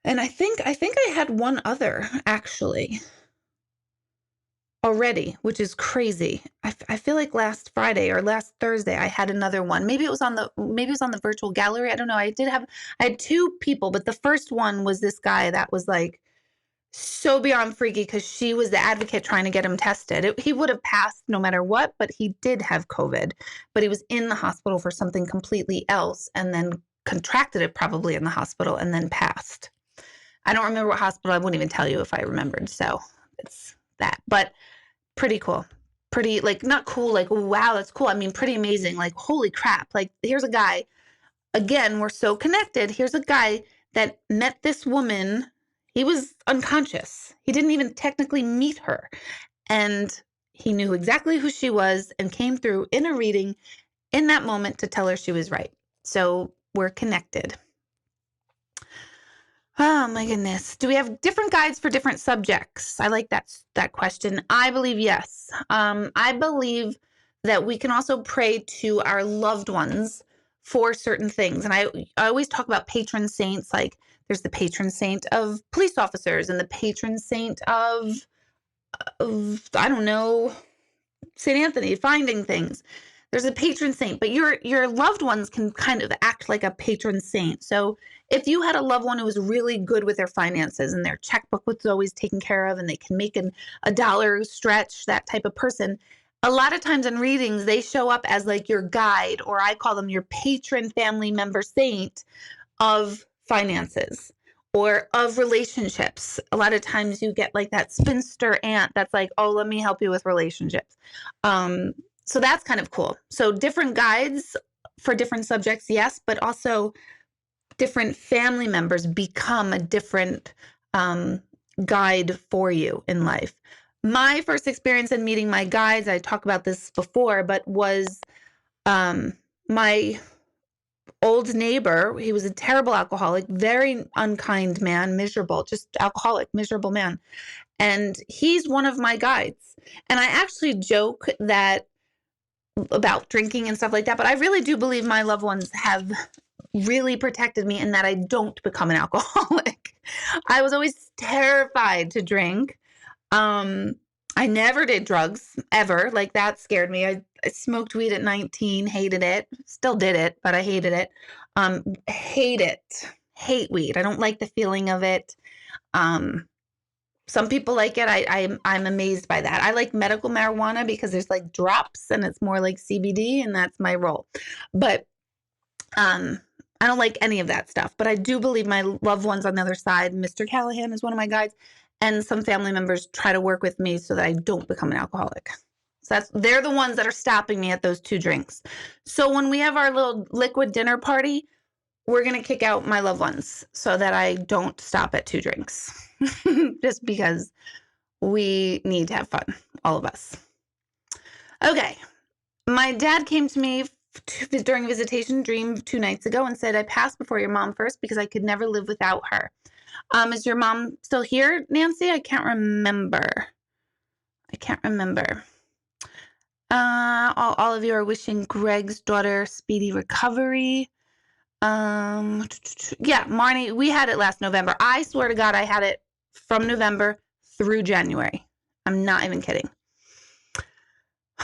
I think I had one other actually already, which is crazy. I feel like last Friday or last Thursday I had another one. Maybe it was on the virtual gallery. I don't know. I had two people, but the first one was this guy that was like so beyond freaky because she was the advocate trying to get him tested. He would have passed no matter what, but he did have COVID, but he was in the hospital for something completely else and then contracted it probably in the hospital and then passed. I don't remember what hospital. I wouldn't even tell you if I remembered. So it's that, but pretty cool. Pretty, like, not cool, like, wow, that's cool. I mean, pretty amazing. Like, holy crap. Like, here's a guy, again, we're so connected. Here's a guy that met this woman. He was unconscious. He didn't even technically meet her. And he knew exactly who she was and came through in a reading in that moment to tell her she was right. So we're connected. Oh my goodness. Do we have different guides for different subjects? I like that question. I believe yes. I believe that we can also pray to our loved ones for certain things. And I always talk about patron saints. Like, there's the patron saint of police officers and the patron saint of I don't know, St. Anthony, finding things. There's a patron saint, but your loved ones can kind of act like a patron saint. So if you had a loved one who was really good with their finances and their checkbook was always taken care of and they can make a dollar stretch, that type of person, a lot of times in readings, they show up as like your guide, or I call them your patron family member saint of finances or of relationships. A lot of times you get like that spinster aunt that's like, oh, let me help you with relationships. So that's kind of cool. So different guides for different subjects, yes, but also different family members become a different guide for you in life. My first experience in meeting my guides, I talked about this before, but was my old neighbor. He was a terrible alcoholic, very unkind man, miserable, just alcoholic, miserable man. And he's one of my guides. And I actually joke that about drinking and stuff like that, but I really do believe my loved ones have really protected me in that I don't become an alcoholic. I was always terrified to drink. I never did drugs ever. Like, that scared me. I smoked weed at 19, hated it. Still did it, but I hated it. Hate it. Hate weed. I don't like the feeling of it. Some people like it. I'm amazed by that. I like medical marijuana because there's like drops and it's more like CBD, and that's my role. But I don't like any of that stuff. But I do believe my loved ones on the other side, Mr. Callahan is one of my guides, and some family members try to work with me so that I don't become an alcoholic. So they're the ones that are stopping me at those 2 drinks. So when we have our little liquid dinner party, we're going to kick out my loved ones so that I don't stop at 2 drinks. Just because we need to have fun, all of us. Okay. My dad came to me during a visitation dream 2 nights ago and said, I passed before your mom first because I could never live without her. Is your mom still here, Nancy? I can't remember. All of you are wishing Greg's daughter speedy recovery. Yeah, Marnie, we had it last November. I swear to God, I had it from November through January. I'm not even kidding.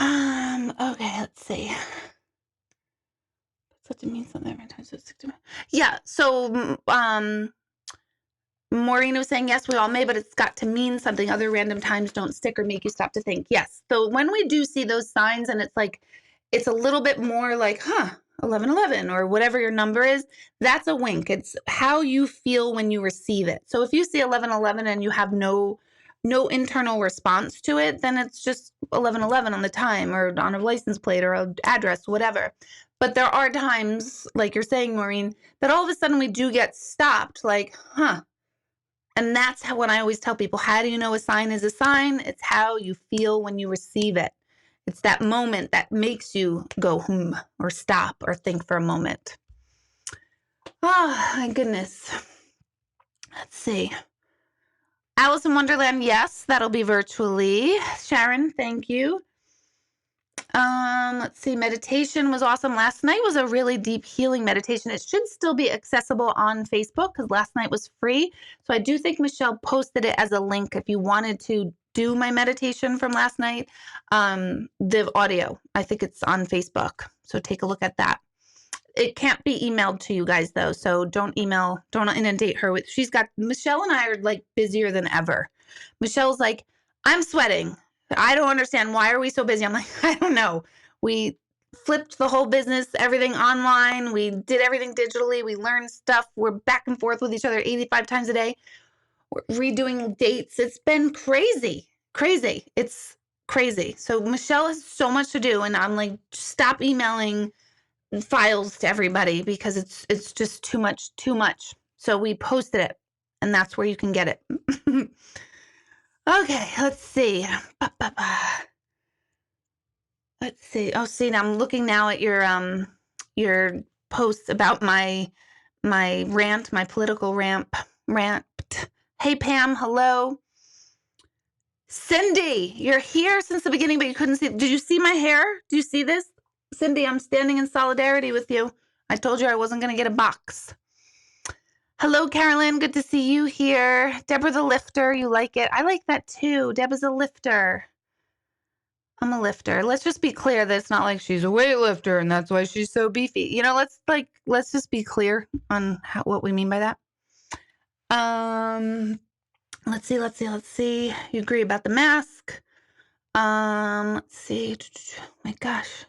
Okay, let's see. Such a mean something every time. Yeah, so Maureen was saying, yes, we all may, but it's got to mean something. Other random times don't stick or make you stop to think. Yes. So when we do see those signs and it's like, it's a little bit more like, 1111 or whatever your number is, that's a wink. It's how you feel when you receive it. So if you see 1111 and you have no no internal response to it, then it's just 11:11 on the time or on a license plate or an address, whatever. But there are times, like you're saying, Maureen, that all of a sudden we do get stopped, like, huh. And that's how, when I always tell people, how do you know a sign is a sign? It's how you feel when you receive it. It's that moment that makes you go, or stop or think for a moment. Oh, my goodness. Let's see. Alice in Wonderland, yes, that'll be virtually. Sharon, thank you. Let's see. Meditation was awesome. Last night was a really deep healing meditation. It should still be accessible on Facebook because last night was free. So I do think Michelle posted it as a link if you wanted to do my meditation from last night. The audio, I think it's on Facebook. So take a look at that. It can't be emailed to you guys though. So don't inundate her with, Michelle and I are like busier than ever. Michelle's like, I'm sweating. I don't understand. Why are we so busy? I'm like, I don't know. We flipped the whole business, everything online. We did everything digitally. We learned stuff. We're back and forth with each other 85 times a day. We're redoing dates. It's been crazy. It's crazy. So Michelle has so much to do. And I'm like, stop emailing files to everybody because it's just too much. So we posted it and that's where you can get it. Okay, let's see. Let's see. Oh, see, now I'm looking now at your posts about my rant, my political rant. Hey Pam, hello. Cindy, you're here since the beginning, but you couldn't see. Did you see my hair? Do you see this? Cindy, I'm standing in solidarity with you. I told you I wasn't going to get a box. Hello, Carolyn. Good to see you here. Deborah the lifter. You like it? I like that too. Deb is a lifter. I'm a lifter. Let's just be clear that it's not like she's a weightlifter and that's why she's so beefy. You know, let's just be clear on what we mean by that. Let's see. You agree about the mask? Let's see. My gosh.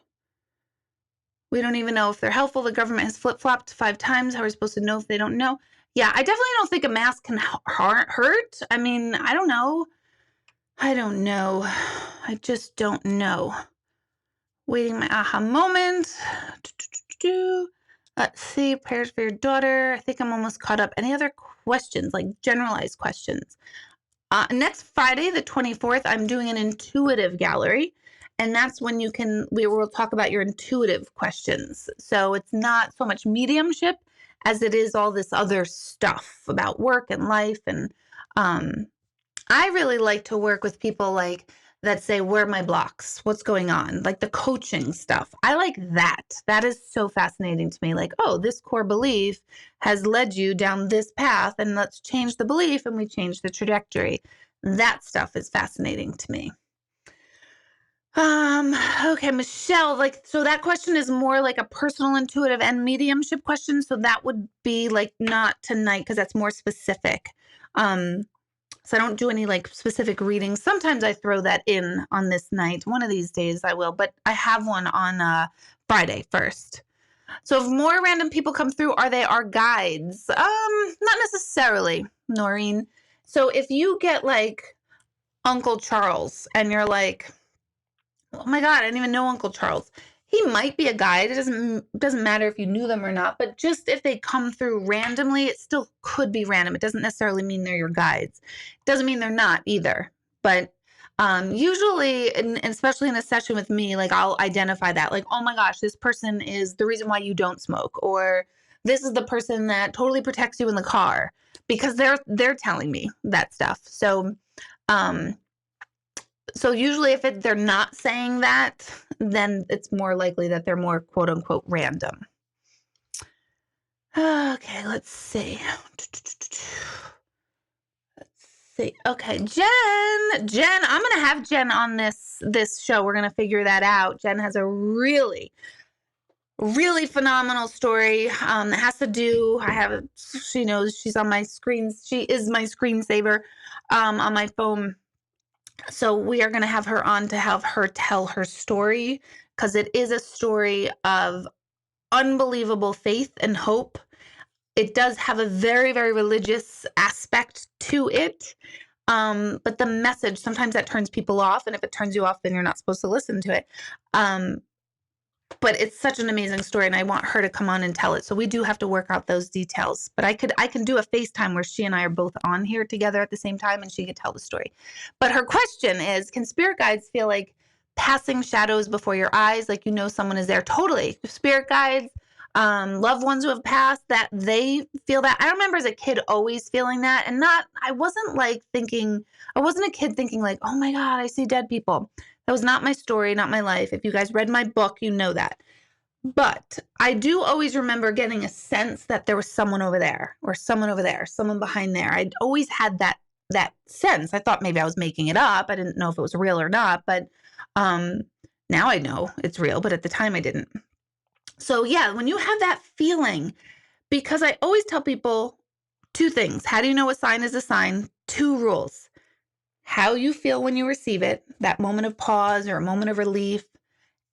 We don't even know if they're helpful. The government has flip-flopped 5 times. How are we supposed to know if they don't know? Yeah, I definitely don't think a mask can hurt. I mean, I don't know. I just don't know. Waiting my aha moment. Let's see. Prayers for your daughter. I think I'm almost caught up. Any other questions, like generalized questions? Next Friday, the 24th, I'm doing an intuitive gallery. And that's when we will talk about your intuitive questions. So it's not so much mediumship as it is all this other stuff about work and life. And I really like to work with people like that say, where are my blocks? What's going on? Like the coaching stuff. I like that. That is so fascinating to me. Like, oh, this core belief has led you down this path and let's change the belief and we change the trajectory. That stuff is fascinating to me. Okay, Michelle, so that question is more like a personal intuitive and mediumship question. So that would be like not tonight because that's more specific. So I don't do any like specific readings. Sometimes I throw that in on this night. One of these days I will, but I have one on Friday first. So if more random people come through, are they our guides? Not necessarily, Noreen. So if you get like Uncle Charles and you're like, oh my God, I didn't even know Uncle Charles. He might be a guide. It doesn't matter if you knew them or not, but just if they come through randomly, it still could be random. It doesn't necessarily mean they're your guides. It doesn't mean they're not either. But usually, and especially in a session with me, like I'll identify that, like, oh my gosh, this person is the reason why you don't smoke, or this is the person that totally protects you in the car, because they're telling me that stuff. So usually if they're not saying that, then it's more likely that they're more quote unquote random. Okay, let's see. Okay, Jen, I'm going to have Jen on this show. We're going to figure that out. Jen has a really, really phenomenal story that has to do, she knows she's on my screen. She is my screensaver on my phone. So we are going to have her on to have her tell her story, because it is a story of unbelievable faith and hope. It does have a very, very religious aspect to it. But the message, sometimes that turns people off. And if it turns you off, then you're not supposed to listen to it. But it's such an amazing story, and I want her to come on and tell it. So we do have to work out those details. But I can do a FaceTime where she and I are both on here together at the same time, and she can tell the story. But her question is, can spirit guides feel like passing shadows before your eyes, like someone is there? Totally. Spirit guides, loved ones who have passed, that they feel that. I remember as a kid always feeling that, and I wasn't a kid thinking like, oh my God, I see dead people. That was not my story, not my life. If you guys read my book, you know that. But I do always remember getting a sense that there was someone over there, or someone over there, someone behind there. I'd always had that sense. I thought maybe I was making it up. I didn't know if it was real or not, but now I know it's real, but at the time I didn't. So yeah, when you have that feeling, because I always tell people 2 things. How do you know a sign is a sign? 2 rules. How you feel when you receive it, that moment of pause or a moment of relief,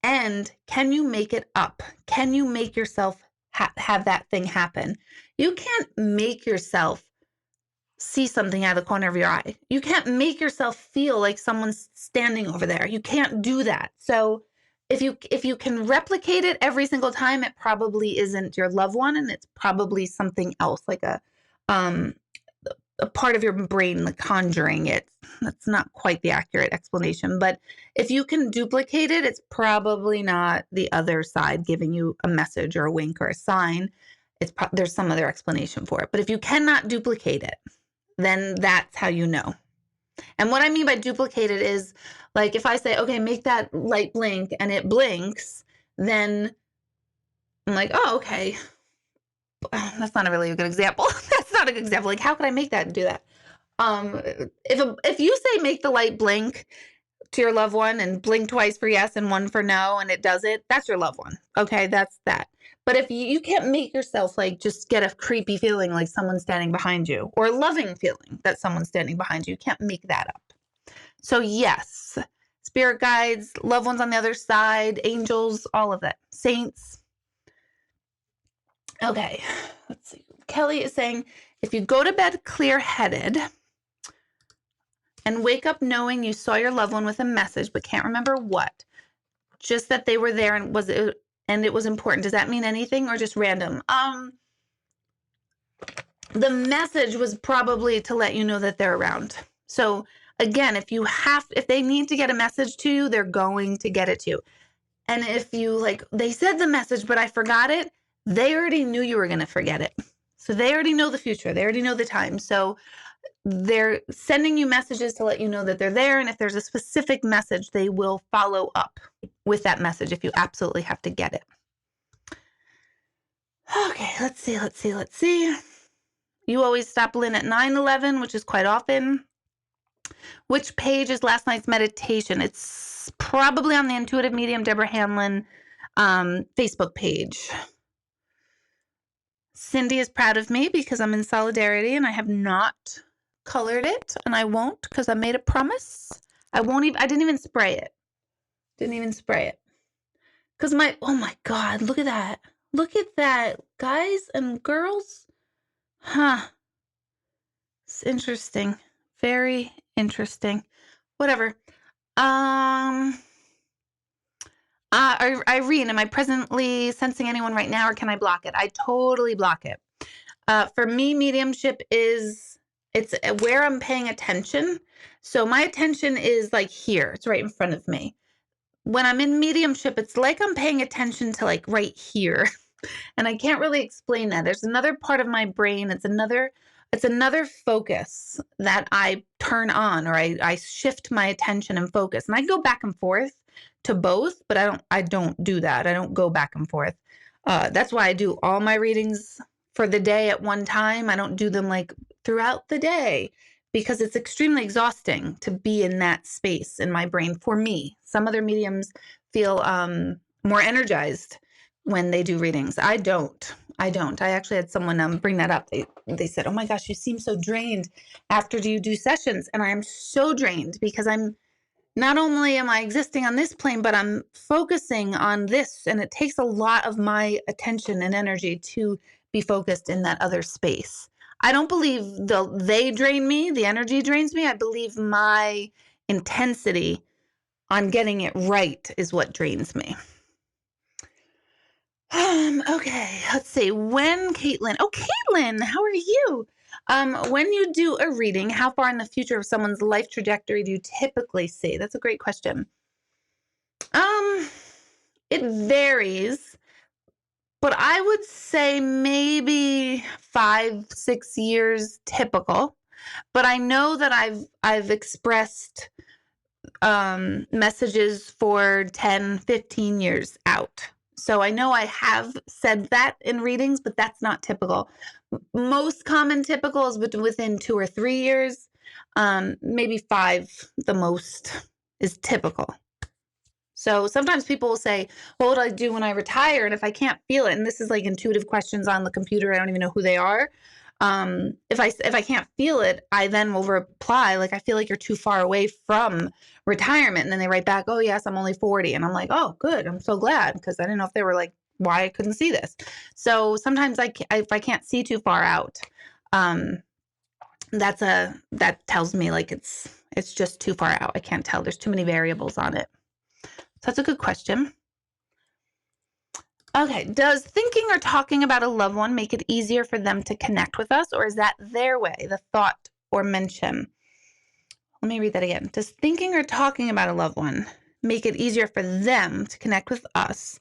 and can you make it up? Can you make yourself have that thing happen? You can't make yourself see something out of the corner of your eye. You can't make yourself feel like someone's standing over there. You can't do that. So if you can replicate it every single time, it probably isn't your loved one, and it's probably something else, like a part of your brain, like conjuring it. That's not quite the accurate explanation, but if you can duplicate it, it's probably not the other side giving you a message or a wink or a sign. There's some other explanation for it. But if you cannot duplicate it, then that's how you know. And what I mean by duplicate it is, like, if I say, okay, make that light blink, and it blinks, then I'm like, oh, okay. That's not really a good example. That's not a good example. Like, how could I make that and do that? If you say make the light blink to your loved one and blink twice for yes and 1 for no, and it does it, that's your loved one. Okay, that's that. But if you can't make yourself like just get a creepy feeling like someone's standing behind you, or a loving feeling that someone's standing behind you, you can't make that up. So yes, spirit guides, loved ones on the other side, angels, all of that, saints. Okay, let's see. Kelly is saying, if you go to bed clear-headed and wake up knowing you saw your loved one with a message but can't remember what, just that they were there and it was important, does that mean anything or just random? The message was probably to let you know that they're around. So again, if they need to get a message to you, they're going to get it to you. And if they said the message but I forgot it, they already knew you were going to forget it. So they already know the future. They already know the time. So they're sending you messages to let you know that they're there. And if there's a specific message, they will follow up with that message if you absolutely have to get it. Okay, let's see. You always stop Lynn at 9:11, which is quite often. Which page is last night's meditation? It's probably on the Intuitive Medium Deborah Hanlon Facebook page. Cindy is proud of me because I'm in solidarity and I have not colored it, and I won't because I made a promise. I didn't even spray it. Because oh my God, look at that. Look at that, guys and girls. Huh. It's interesting. Very interesting. Whatever. Irene, am I presently sensing anyone right now, or can I block it? I totally block it. For me, mediumship it's where I'm paying attention. So my attention is like here. It's right in front of me. When I'm in mediumship, it's like I'm paying attention to like right here. And I can't really explain that. There's another part of my brain. It's another focus that I turn on, or I shift my attention and focus. And I go back and forth to both, but I don't do that. I don't go back and forth. That's why I do all my readings for the day at one time. I don't do them like throughout the day, because it's extremely exhausting to be in that space in my brain for me. Some other mediums feel more energized when they do readings. I don't. I actually had someone bring that up. They said, oh my gosh, you seem so drained after you do sessions. And I am so drained because not only am I existing on this plane, but I'm focusing on this. And it takes a lot of my attention and energy to be focused in that other space. I don't believe they drain me, the energy drains me. I believe my intensity on getting it right is what drains me. Okay, let's see. Caitlin, how are you? When you do a reading, how far in the future of someone's life trajectory do you typically see? That's a great question. It varies, but I would say maybe 5-6 years typical. But I know that I've expressed messages for 10-15 years out. So I know I have said that in readings, but that's not typical. Most common typical is within 2 or 3 years. Maybe 5, the most, is typical. So sometimes people will say, what would I do when I retire? And if I can't feel it, and this is like intuitive questions on the computer, I don't even know who they are. If I can't feel it, I then will reply, like, I feel like you're too far away from retirement. And then they write back, oh, yes, I'm only 40. And I'm like, oh, good. I'm so glad, because I didn't know if they were like, why I couldn't see this. So sometimes if I can't see too far out, that tells me like it's just too far out. I can't tell. There's too many variables on it. So that's a good question. Okay, does thinking or talking about a loved one make it easier for them to connect with us, or is that their way, the thought or mention? Let me read that again. Does thinking or talking about a loved one make it easier for them to connect with us,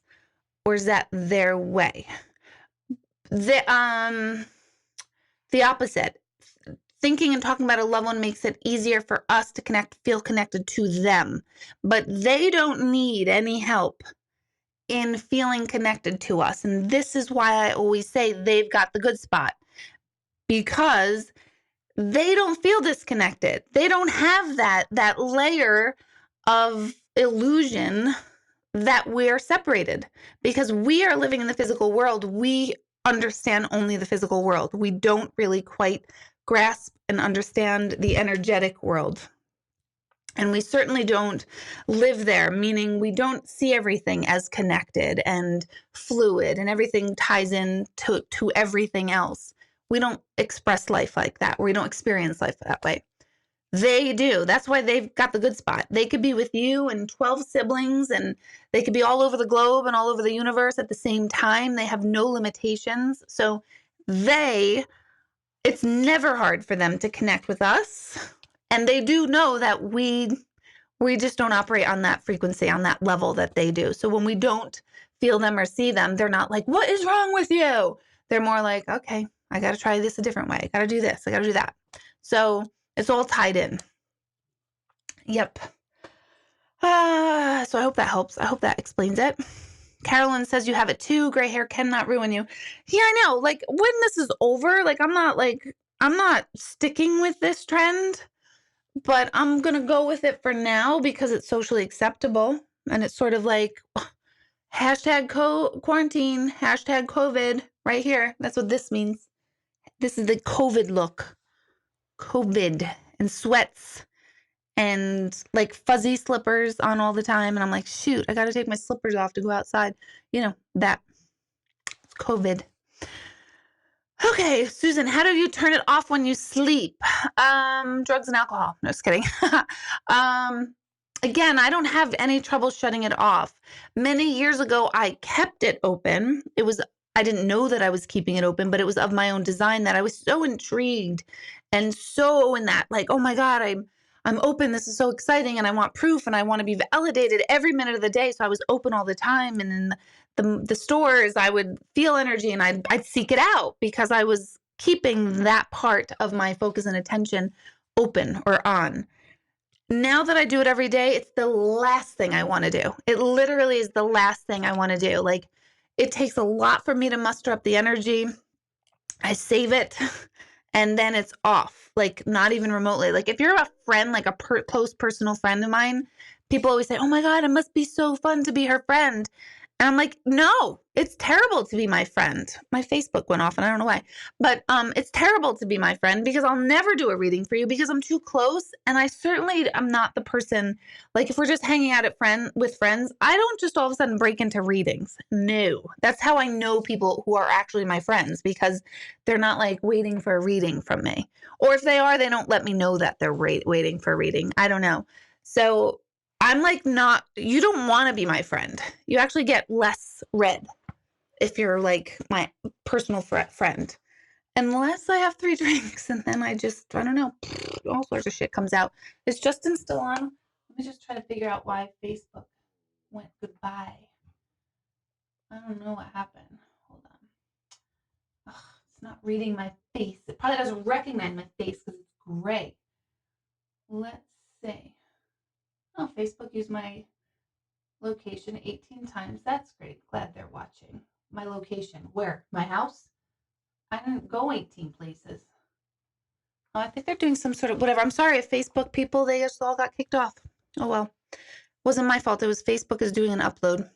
or is that their way? The opposite. Thinking and talking about a loved one makes it easier for us to feel connected to them, but they don't need any help in feeling connected to us. And this is why I always say they've got the good spot, because they don't feel disconnected. They don't have that layer of illusion that we're separated, because we are living in the physical world. We understand only the physical world. We don't really quite grasp and understand the energetic world. And we certainly don't live there, meaning we don't see everything as connected and fluid and everything ties in to everything else. We don't express life like that, or we don't experience life that way. They do. That's why they've got the good spot. They could be with you and 12 siblings, and they could be all over the globe and all over the universe at the same time. They have no limitations. So it's never hard for them to connect with us. And they do know that we just don't operate on that frequency, on that level that they do. So when we don't feel them or see them, they're not like, what is wrong with you? They're more like, okay, I got to try this a different way. I got to do this. I got to do that. So it's all tied in. Yep. So I hope that helps. I hope that explains it. Carolyn says you have it too. Gray hair cannot ruin you. Yeah, I know. Like, when this is over, like, I'm not sticking with this trend, but I'm going to go with it for now because it's socially acceptable. And it's sort of like hashtag quarantine, hashtag COVID right here. That's what this means. This is the COVID look. COVID and sweats and like fuzzy slippers on all the time. And I'm like, shoot, I got to take my slippers off to go outside. You know, that. It's COVID. Okay, Susan, how do you turn it off when you sleep? Drugs and alcohol. No, just kidding. Again, I don't have any trouble shutting it off. Many years ago, I kept it open. I didn't know that I was keeping it open, but it was of my own design that I was so intrigued and so in that, like, oh my God, I'm open. This is so exciting. And I want proof and I want to be validated every minute of the day. So I was open all the time. And in the stores, I would feel energy and I'd seek it out because I was keeping that part of my focus and attention open or on. Now that I do it every day, it's the last thing I want to do. It literally is the last thing I want to do. Like, it takes a lot for me to muster up the energy. I save it and then it's off, like not even remotely. Like if you're a friend, like a close personal friend of mine, people always say, oh my God, it must be so fun to be her friend. And I'm like, no, it's terrible to be my friend. My Facebook went off and I don't know why, but it's terrible to be my friend because I'll never do a reading for you because I'm too close. And I certainly am not the person, like if we're just hanging out with friends, I don't just all of a sudden break into readings. No, that's how I know people who are actually my friends because they're not like waiting for a reading from me. Or if they are, they don't let me know that they're waiting for a reading. I don't know. So I'm like, you don't want to be my friend. You actually get less read if you're like my personal friend. Unless I have 3 drinks and then I don't know, all sorts of shit comes out. Is Justin still on? Let me just try to figure out why Facebook went goodbye. I don't know what happened. Hold on. Ugh, it's not reading my face. It probably doesn't recognize my face because it's gray. Let's see. Oh, Facebook used my location 18 times. That's great. Glad they're watching. My location. Where? My house? I didn't go 18 places. Oh, I think they're doing some sort of whatever. I'm sorry if Facebook people, they just all got kicked off. Oh, well. Wasn't my fault. It was Facebook is doing an upload.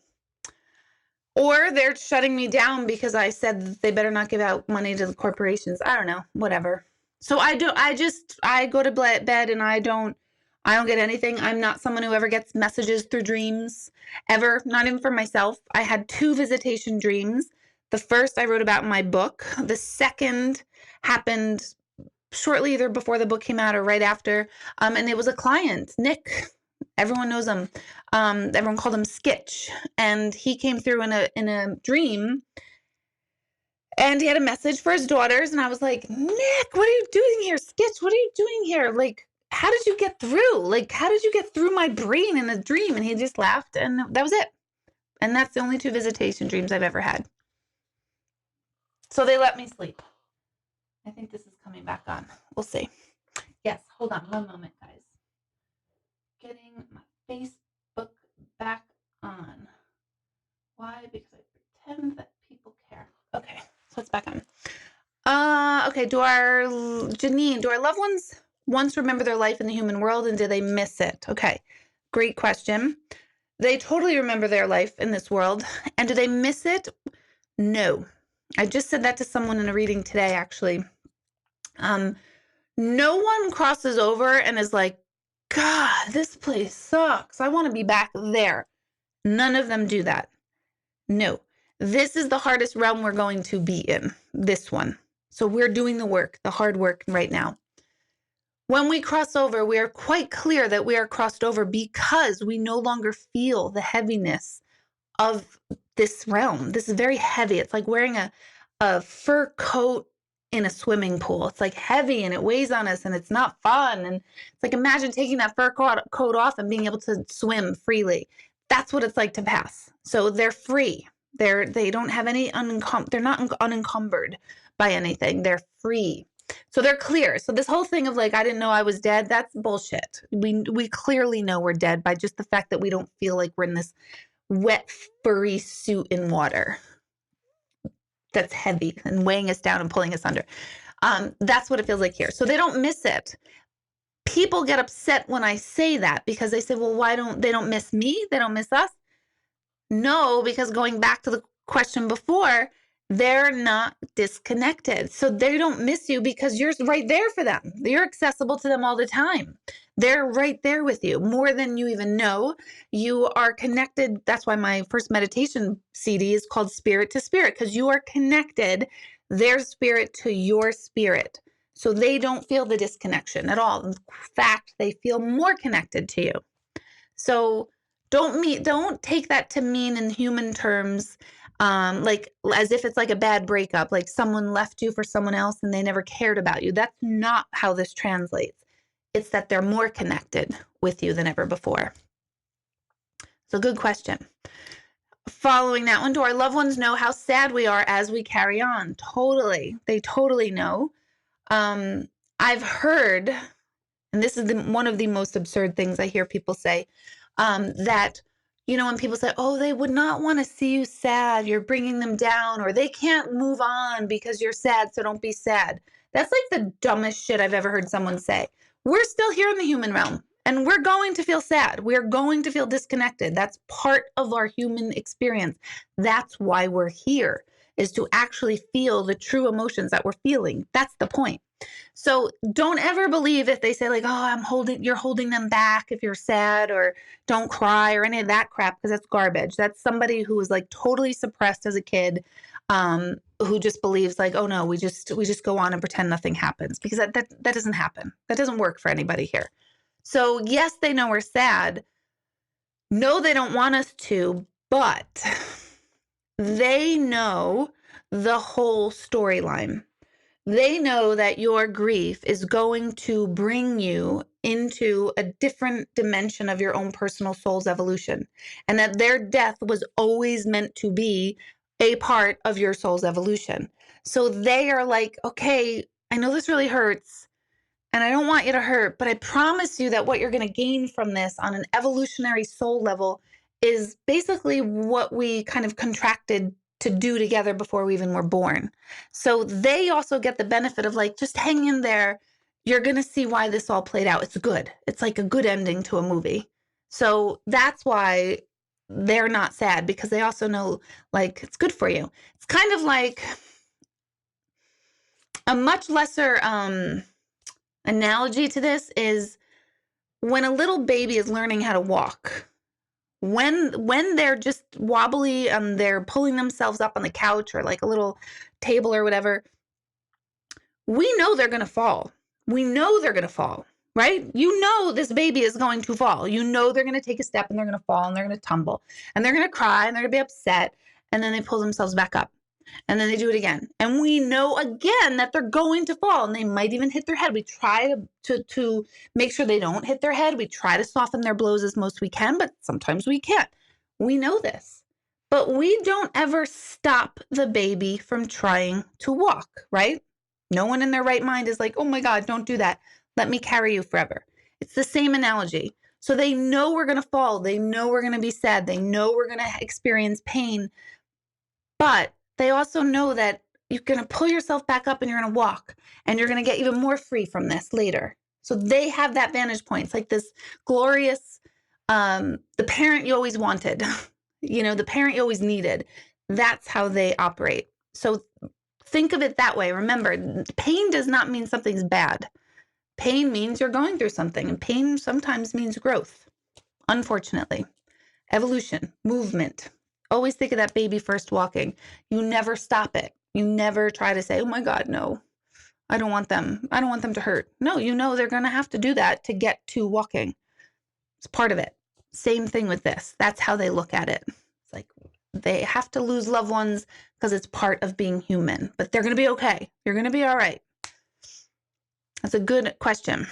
Or they're shutting me down because I said that they better not give out money to the corporations. I don't know. Whatever. So I go to bed and I don't get anything. I'm not someone who ever gets messages through dreams, ever. Not even for myself. I had 2 visitation dreams. The first I wrote about in my book. The second happened shortly either before the book came out or right after. And it was a client, Nick. Everyone knows him. Everyone called him Skitch. And he came through in a dream. And he had a message for his daughters. And I was like, Nick, what are you doing here? Skitch, what are you doing here? Like, how did you get through? Like, how did you get through my brain in a dream? And he just laughed. And that was it. And that's the only 2 visitation dreams I've ever had. So they let me sleep. I think this is coming back on. We'll see. Yes, hold on one moment, guys. Getting my Facebook back on. Why? Because I pretend that people care. Okay, so it's back on. Okay, do our loved ones once remember their life in the human world and do they miss it? Okay, great question. They totally remember their life in this world. And do they miss it? No. I just said that to someone in a reading today, actually. No one crosses over and is like, God, this place sucks. I want to be back there. None of them do that. No. This is the hardest realm we're going to be in, this one. So we're doing the work, the hard work right now. When we cross over, we are quite clear that we are crossed over because we no longer feel the heaviness of this realm. This is very heavy. It's like wearing a fur coat in a swimming pool. It's like heavy and it weighs on us and it's not fun. And it's like, imagine taking that fur coat off and being able to swim freely. That's what it's like to pass. So they're free. They don't have any they're not unencumbered by anything. They're free. So they're clear. So this whole thing of like, I didn't know I was dead, that's bullshit. We clearly know we're dead by just the fact that we don't feel like we're in this wet, furry suit in water that's heavy and weighing us down and pulling us under. That's what it feels like here. So they don't miss it. People get upset when I say that because they say, well, they don't miss me? They don't miss us? No, because going back to the question before, they're not disconnected. So they don't miss you because you're right there for them. You're accessible to them all the time. They're right there with you more than you even know. You are connected. That's why my first meditation CD is called Spirit to Spirit, because you are connected, their spirit to your spirit. So they don't feel the disconnection at all. In fact, they feel more connected to you. So don't take that to mean in human terms, like as if it's like a bad breakup, like someone left you for someone else and they never cared about you. That's not how this translates. It's that they're more connected with you than ever before. So good question. Following that one, do our loved ones know how sad we are as we carry on? Totally. They totally know. I've heard, and this is one of the most absurd things I hear people say, that, when people say, oh, they would not want to see you sad, you're bringing them down, or they can't move on because you're sad, so don't be sad. That's like the dumbest shit I've ever heard someone say. We're still here in the human realm. And we're going to feel sad. We're going to feel disconnected. That's part of our human experience. That's why we're here, is to actually feel the true emotions that we're feeling. That's the point. So don't ever believe if they say like, oh, you're holding them back if you're sad, or don't cry or any of that crap, because that's garbage. That's somebody who was like totally suppressed as a kid, who just believes like, oh no, we just go on and pretend nothing happens, because that doesn't happen. That doesn't work for anybody here. So yes, they know we're sad. No, they don't want us to, but they know the whole storyline. They know that your grief is going to bring you into a different dimension of your own personal soul's evolution, and that their death was always meant to be a part of your soul's evolution. So they are like, okay, I know this really hurts, and I don't want you to hurt, but I promise you that what you're going to gain from this on an evolutionary soul level is basically what we kind of contracted to do together before we even were born. So they also get the benefit of like, just hang in there. You're going to see why this all played out. It's good. It's like a good ending to a movie. So that's why they're not sad, because they also know like it's good for you. It's kind of like a much lesser, analogy to this is when a little baby is learning how to walk. When they're just wobbly and they're pulling themselves up on the couch or like a little table or whatever, we know they're going to fall. We know they're going to fall, right? You know this baby is going to fall. You know they're going to take a step and they're going to fall and they're going to tumble and they're going to cry and they're going to be upset, and then they pull themselves back up. And then they do it again. And we know again that they're going to fall, and they might even hit their head. We try to make sure they don't hit their head. We try to soften their blows as most we can, but sometimes we can't. We know this. But we don't ever stop the baby from trying to walk, right? No one in their right mind is like, oh my God, don't do that. Let me carry you forever. It's the same analogy. So they know we're going to fall. They know we're going to be sad. They know we're going to experience pain. But they also know that you're going to pull yourself back up and you're going to walk, and you're going to get even more free from this later. So they have that vantage point. It's like this glorious, the parent you always wanted, the parent you always needed. That's how they operate. So think of it that way. Remember, pain does not mean something's bad. Pain means you're going through something, and pain sometimes means growth, unfortunately. Evolution, movement. Always think of that baby first walking. You never stop it. You never try to say, oh my God, no, I don't want them. I don't want them to hurt. No, you know they're going to have to do that to get to walking. It's part of it. Same thing with this. That's how they look at it. It's like they have to lose loved ones because it's part of being human, but they're going to be okay. You're going to be all right. That's a good question.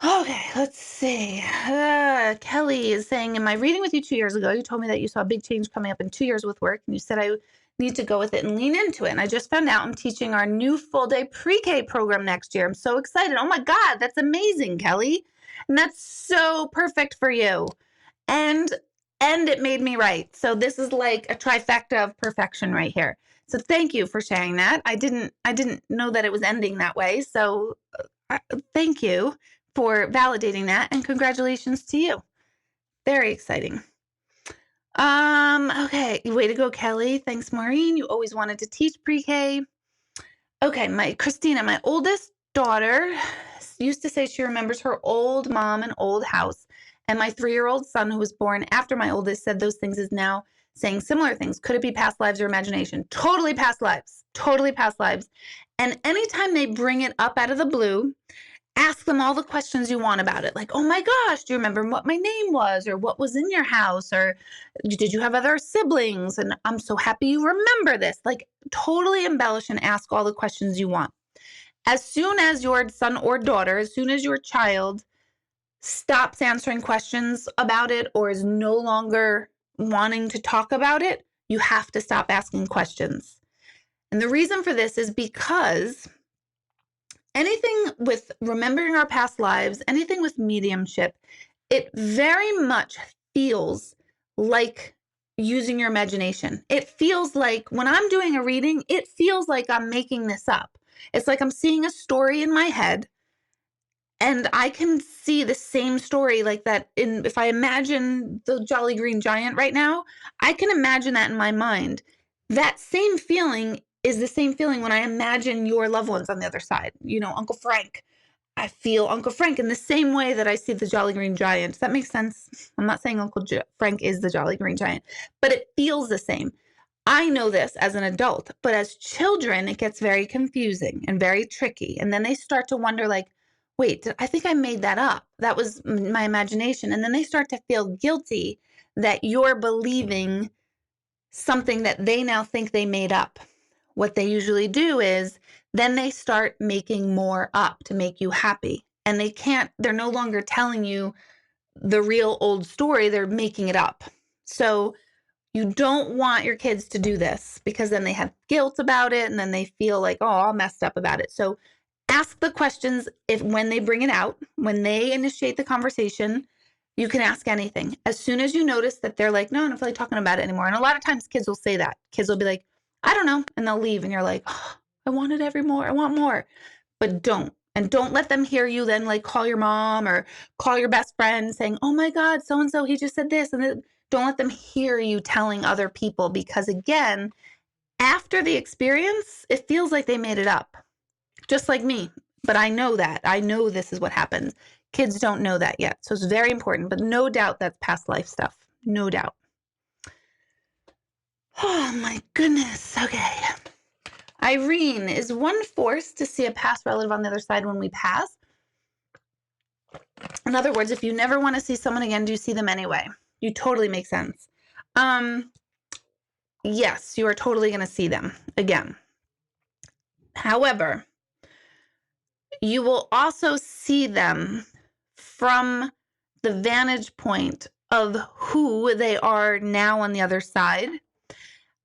Okay, let's see. Kelly is saying, in my reading with you 2 years ago, you told me that you saw a big change coming up in 2 years with work, and you said I need to go with it and lean into it. And I just found out I'm teaching our new full-day pre-K program next year. I'm so excited. Oh my God, that's amazing, Kelly. And that's so perfect for you. And it made me write. So this is like a trifecta of perfection right here. So thank you for sharing that. I didn't know that it was ending that way. So thank you for validating that, and congratulations to you. Very exciting. Okay, way to go, Kelly. Thanks, Maureen. You always wanted to teach pre-K. Okay, Christina, my oldest daughter, used to say she remembers her old mom and old house. And my 3-year-old son, who was born after my oldest, said those things, is now saying similar things. Could it be past lives or imagination? Totally past lives. Totally past lives. And anytime they bring it up out of the blue, ask them all the questions you want about it. Like, oh my gosh, do you remember what my name was, or what was in your house, or did you have other siblings? And I'm so happy you remember this. Like, totally embellish and ask all the questions you want. As soon as your son or daughter, as soon as your child stops answering questions about it or is no longer wanting to talk about it, you have to stop asking questions. And the reason for this is because anything with remembering our past lives, anything with mediumship, it very much feels like using your imagination. It feels like when I'm doing a reading, it feels like I'm making this up. It's like I'm seeing a story in my head, And I can see the same story like that if I imagine the Jolly Green Giant right now, I can imagine that in my mind. That same feeling is the same feeling when I imagine your loved ones on the other side. Uncle Frank. I feel Uncle Frank in the same way that I see the Jolly Green Giant. Does that make sense? I'm not saying Frank is the Jolly Green Giant, but it feels the same. I know this as an adult, but as children, it gets very confusing and very tricky. And then they start to wonder, like, wait, I think I made that up. That was my imagination. And then they start to feel guilty that you're believing something that they now think they made up. What they usually do is then they start making more up to make you happy. And they're no longer telling you the real old story, they're making it up. So you don't want your kids to do this because then they have guilt about it and then they feel like, oh, all messed up about it. So ask the questions when they bring it out, when they initiate the conversation, you can ask anything. As soon as you notice that they're like, no, I don't feel like talking about it anymore. And a lot of times kids will say that. Kids will be like, I don't know. And they'll leave and you're like, oh, I want it every more. I want more. But don't. And don't let them hear you then like call your mom or call your best friend saying, oh my God, so-and-so, he just said this. And don't let them hear you telling other people because again, after the experience, it feels like they made it up. Just like me. But I know that. I know this is what happens. Kids don't know that yet. So it's very important. But no doubt that's past life stuff. No doubt. Oh my goodness. Okay. Irene, is one forced to see a past relative on the other side when we pass? In other words, if you never want to see someone again, do you see them anyway? You totally make sense. Yes, you are totally going to see them again. However, you will also see them from the vantage point of who they are now on the other side.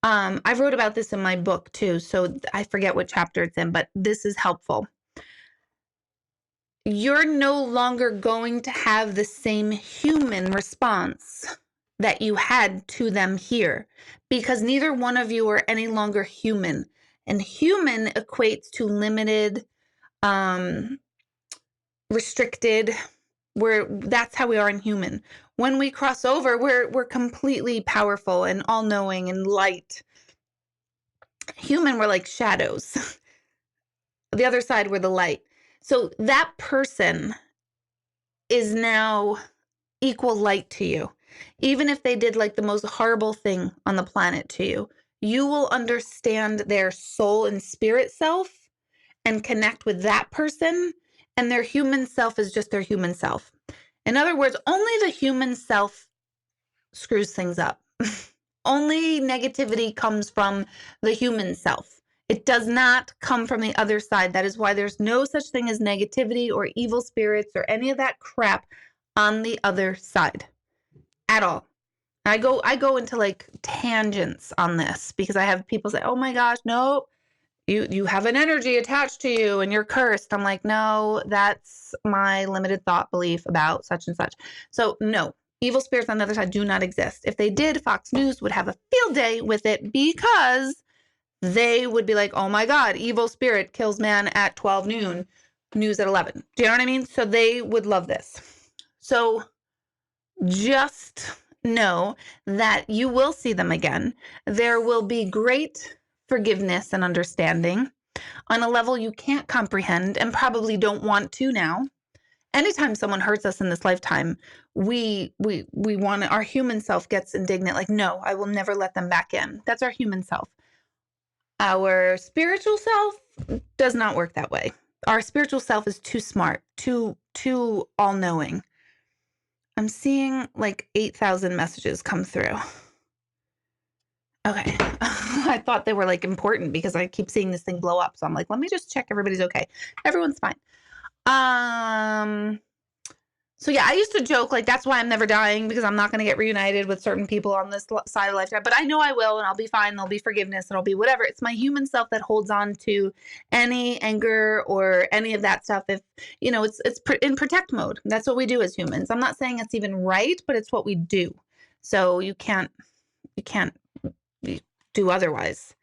I wrote about this in my book too, so I forget what chapter it's in, but this is helpful. You're no longer going to have the same human response that you had to them here because neither one of you are any longer human. And human equates to limited, restricted. That's how we are in human. When we cross over, we're completely powerful and all-knowing and light. Human, we're like shadows. The other side, we're the light. So that person is now equal light to you. Even if they did like the most horrible thing on the planet to you, you will understand their soul and spirit self and connect with that person. And their human self is just their human self. In other words, only the human self screws things up. Only negativity comes from the human self. It does not come from the other side. That is why there's no such thing as negativity or evil spirits or any of that crap on the other side at all. I go into like tangents on this because I have people say, oh my gosh, no, you have an energy attached to you and you're cursed. I'm like, no, that's my limited thought belief about such and such. So no, evil spirits on the other side do not exist. If they did, Fox News would have a field day with it because they would be like, oh my God, evil spirit kills man at 12 noon, news at 11. Do you know what I mean? So they would love this. So just know that you will see them again. There will be great forgiveness and understanding on a level you can't comprehend and probably don't want to now. Anytime someone hurts us in this lifetime, we want our human self gets indignant, like, no, I will never let them back in. That's our human self. Our spiritual self does not work that way. Our spiritual self is too smart, too all-knowing. I'm seeing like 8,000 messages come through. Okay. I thought they were like important because I keep seeing this thing blow up. So I'm like, let me just check everybody's okay. Everyone's fine. So yeah, I used to joke like that's why I'm never dying because I'm not going to get reunited with certain people on this side of lifetime, but I know I will and I'll be fine. There'll be forgiveness and I'll be whatever. It's my human self that holds on to any anger or any of that stuff. If, it's in protect mode. That's what we do as humans. I'm not saying it's even right, but it's what we do. So you can't do otherwise.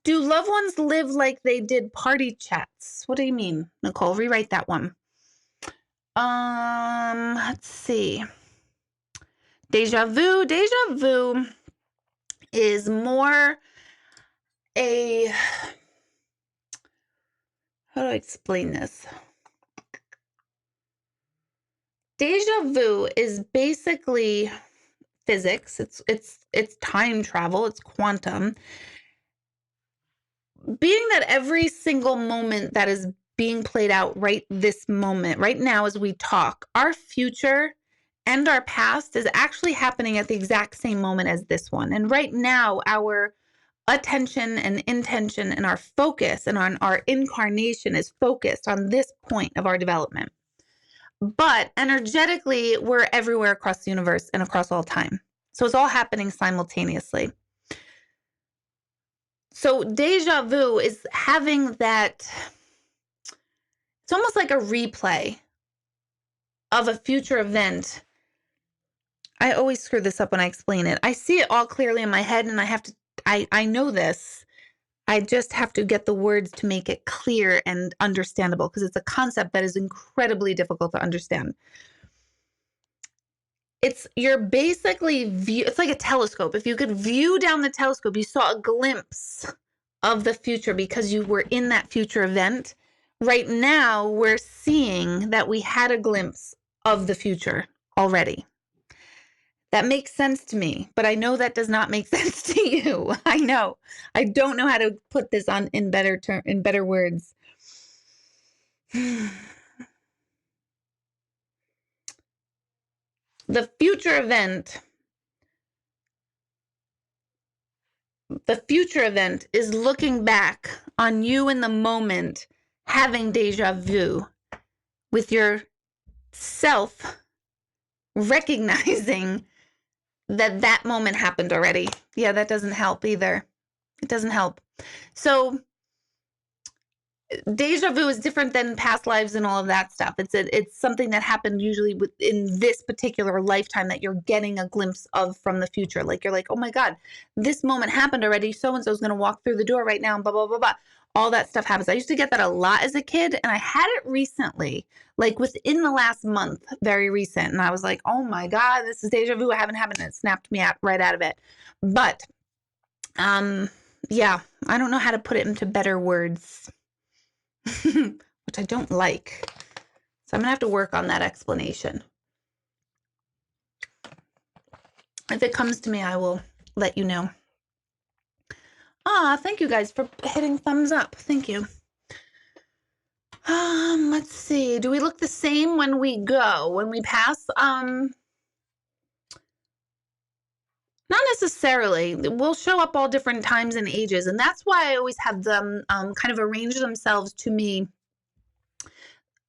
Do loved ones live like they did party chats? What do you mean, Nicole? Rewrite that one. Let's see. Deja vu. Deja vu is more a, how do I explain this? Deja vu is basically physics. It's time travel. It's quantum. Being that every single moment that is being played out right this moment, right now as we talk, our future and our past is actually happening at the exact same moment as this one. And right now, our attention and intention and our focus and on our incarnation is focused on this point of our development. But energetically, we're everywhere across the universe and across all time. So it's all happening simultaneously. So deja vu is having that, it's almost like a replay of a future event. I always screw this up when I explain it. I see it all clearly in my head and I know this. I just have to get the words to make it clear and understandable because it's a concept that is incredibly difficult to understand. You're basically it's like a telescope. If you could view down the telescope, you saw a glimpse of the future because you were in that future event. Right now, we're seeing that we had a glimpse of the future already. That makes sense to me, but I know that does not make sense to you. I know. I don't know how to put this in better words. The future event is looking back on you in the moment, having deja vu with yourself, recognizing that moment happened already. Yeah, that doesn't help either. It doesn't help. So deja vu is different than past lives and all of that stuff. It's something that happened usually within this particular lifetime that you're getting a glimpse of from the future. Like you're like, oh my God, this moment happened already. So-and-so is going to walk through the door right now and blah, blah, blah, blah. All that stuff happens. I used to get that a lot as a kid, and I had it recently, like within the last month, very recent. And I was like, oh my God, this is deja vu. I haven't happened. It snapped me right out of it. But yeah, I don't know how to put it into better words. Which I don't like. So I'm going to have to work on that explanation. If it comes to me, I will let you know. Thank you guys for hitting thumbs up. Thank you. Let's see. Do we look the same when we go? When we pass? Not necessarily. We'll show up all different times and ages. And that's why I always have them kind of arrange themselves to me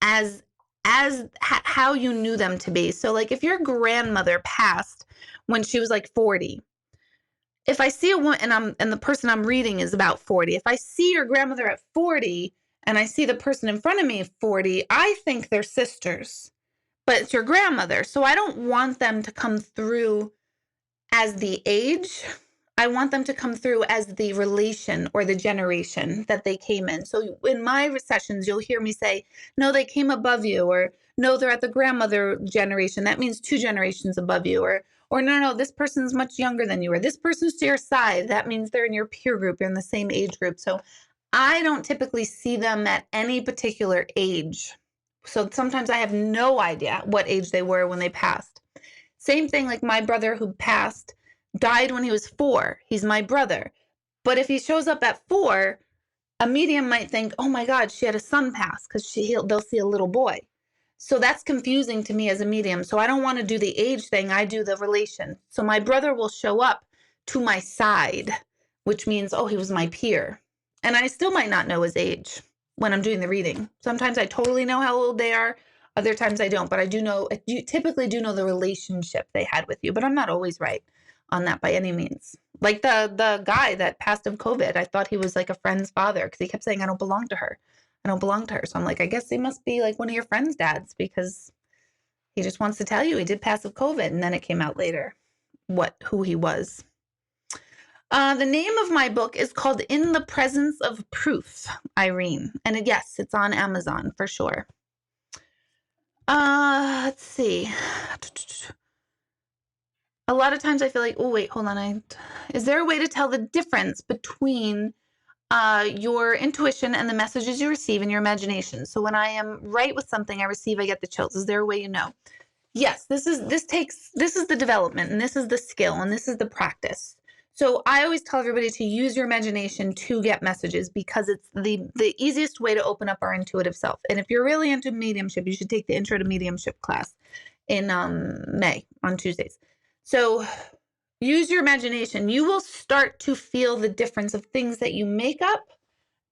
as how you knew them to be. So like if your grandmother passed when she was like 40, if I see a woman and the person I'm reading is about 40, if I see your grandmother at 40 and I see the person in front of me at 40, I think they're sisters, but it's your grandmother. So I don't want them to come through as the age. I want them to come through as the relation or the generation that they came in. So in my sessions, you'll hear me say, no, they came above you, or no, they're at the grandmother generation. That means 2 generations above you, or no, this person's much younger than you, or this person's to your side. That means they're in your peer group. You're in the same age group. So I don't typically see them at any particular age. So sometimes I have no idea what age they were when they passed. Same thing, like my brother who passed died when he was 4. He's my brother. But if he shows up at 4, a medium might think, oh my God, she had a son pass, because they'll see a little boy. So that's confusing to me as a medium. So I don't want to do the age thing. I do the relation. So my brother will show up to my side, which means, oh, he was my peer. And I still might not know his age when I'm doing the reading. Sometimes I totally know how old they are. Other times I don't, but I typically do know the relationship they had with you, but I'm not always right on that by any means. Like the guy that passed of COVID, I thought he was like a friend's father because he kept saying, I don't belong to her. I don't belong to her. So I'm like, I guess he must be like one of your friend's dads because he just wants to tell you he did pass of COVID. And then it came out later who he was. The name of my book is called In the Presence of Proof, Irene. And yes, it's on Amazon for sure. Let's see. A lot of times I feel like, oh, wait, hold on. Is there a way to tell the difference between your intuition and the messages you receive in your imagination? So when I am right with something I receive, I get the chills. Is there a way you know? Yes, this is the development, and this is the skill, and this is the practice. So I always tell everybody to use your imagination to get messages, because it's the easiest way to open up our intuitive self. And if you're really into mediumship, you should take the Intro to Mediumship class in May on Tuesdays. So use your imagination. You will start to feel the difference of things that you make up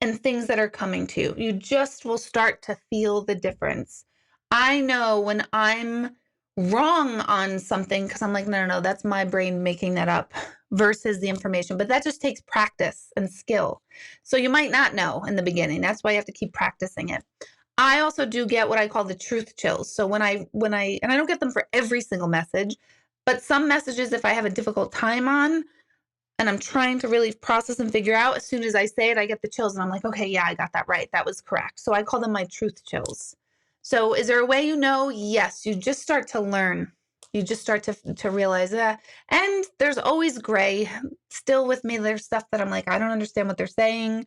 and things that are coming to you. You just will start to feel the difference. I know when I'm wrong on something, because I'm like, no, that's my brain making that up versus the information. But that just takes practice and skill. So you might not know in the beginning. That's why you have to keep practicing it. I also do get what I call the truth chills. So when I and I don't get them for every single message, but some messages, if I have a difficult time on, and I'm trying to really process and figure out, as soon as I say it, I get the chills, and I'm like, okay, yeah, I got that right. That was correct. So I call them my truth chills. So is there a way you know? Yes, you just start to learn. You just start to realize that. And there's always gray. Still with me, there's stuff that I'm like, I don't understand what they're saying.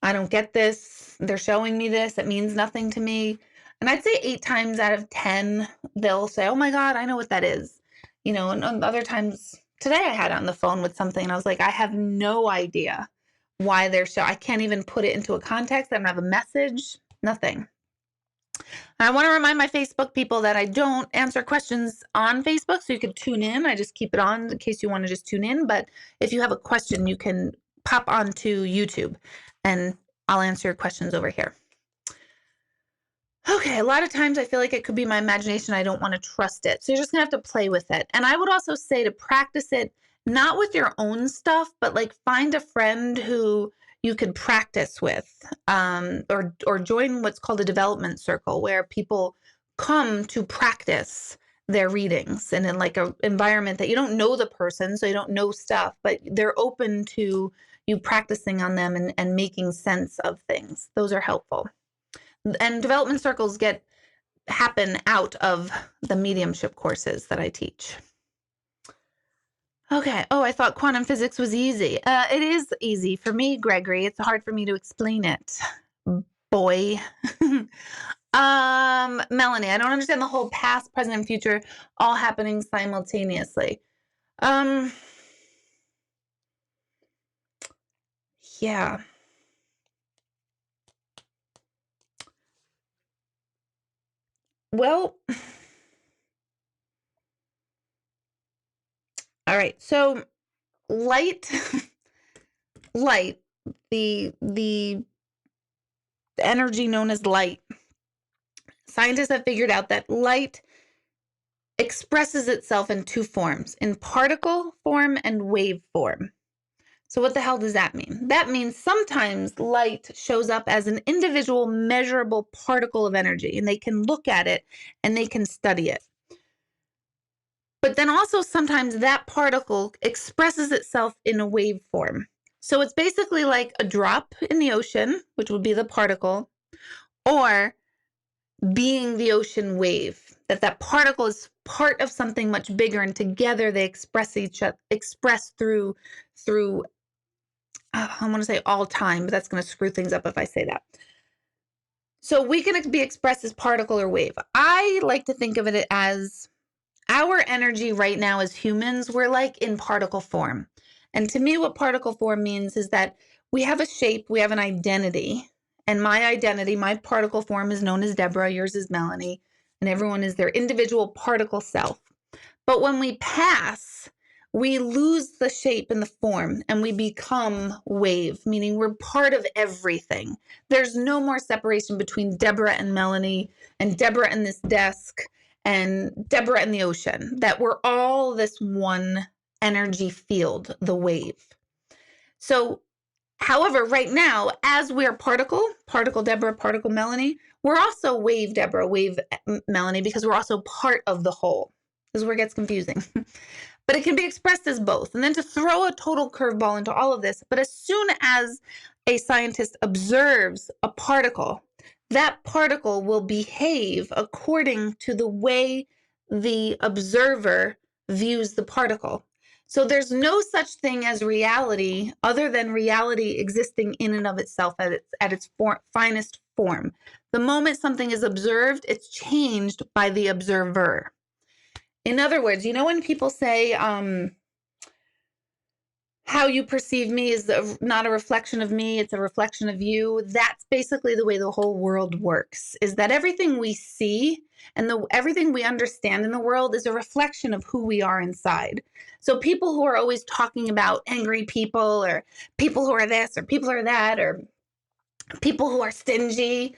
I don't get this. They're showing me this. It means nothing to me. And I'd say 8 times out of 10, they'll say, oh my God, I know what that is. You know, and other times, today I had it on the phone with something, and I was like, I have no idea why they're I can't even put it into a context. I don't have a message, nothing. I want to remind my Facebook people that I don't answer questions on Facebook, so you can tune in. I just keep it on in case you want to just tune in. But if you have a question, you can pop onto YouTube, and I'll answer your questions over here. Okay, a lot of times I feel like it could be my imagination. I don't want to trust it. So you're just going to have to play with it. And I would also say to practice it, not with your own stuff, but like find a friend who you could practice with, or join what's called a development circle, where people come to practice their readings, and in like an environment that you don't know the person, so you don't know stuff, but they're open to you practicing on them and making sense of things. Those are helpful. And development circles happen out of the mediumship courses that I teach. Okay. Oh, I thought quantum physics was easy. It is easy for me, Gregory. It's hard for me to explain it, boy. Melanie, I don't understand the whole past, present, and future all happening simultaneously. Yeah. Well, all right. So light, the energy known as light. Scientists have figured out that light expresses itself in 2 forms, in particle form and wave form. So what the hell does that mean? That means sometimes light shows up as an individual measurable particle of energy, and they can look at it and they can study it. But then also sometimes that particle expresses itself in a wave form. So it's basically like a drop in the ocean, which would be the particle, or being the ocean wave. That particle is part of something much bigger, and together they express through I want to say all time, but that's going to screw things up if I say that. So we can be expressed as particle or wave. I like to think of it as our energy right now as humans, we're like in particle form. And to me, what particle form means is that we have a shape, we have an identity. And my identity, my particle form is known as Deborah, yours is Melanie, and everyone is their individual particle self. But when we pass, we lose the shape and the form, and we become wave, meaning we're part of everything. There's no more separation between Deborah and Melanie, and Deborah and this desk, and Deborah and the ocean, that we're all this one energy field, the wave. So, however, right now, as we're particle Deborah, particle Melanie, we're also wave Deborah, wave Melanie, because we're also part of the whole. This is where it gets confusing. but it can be expressed as both. And then to throw a total curveball into all of this, but as soon as a scientist observes a particle, that particle will behave according to the way the observer views the particle. So there's no such thing as reality other than reality existing in and of itself at its finest form. The moment something is observed, it's changed by the observer. In other words, you know when people say, how you perceive me is not a reflection of me, it's a reflection of you. That's basically the way the whole world works, is that everything we see and everything we understand in the world is a reflection of who we are inside. So people who are always talking about angry people, or people who are this, or people who are that, or people who are stingy,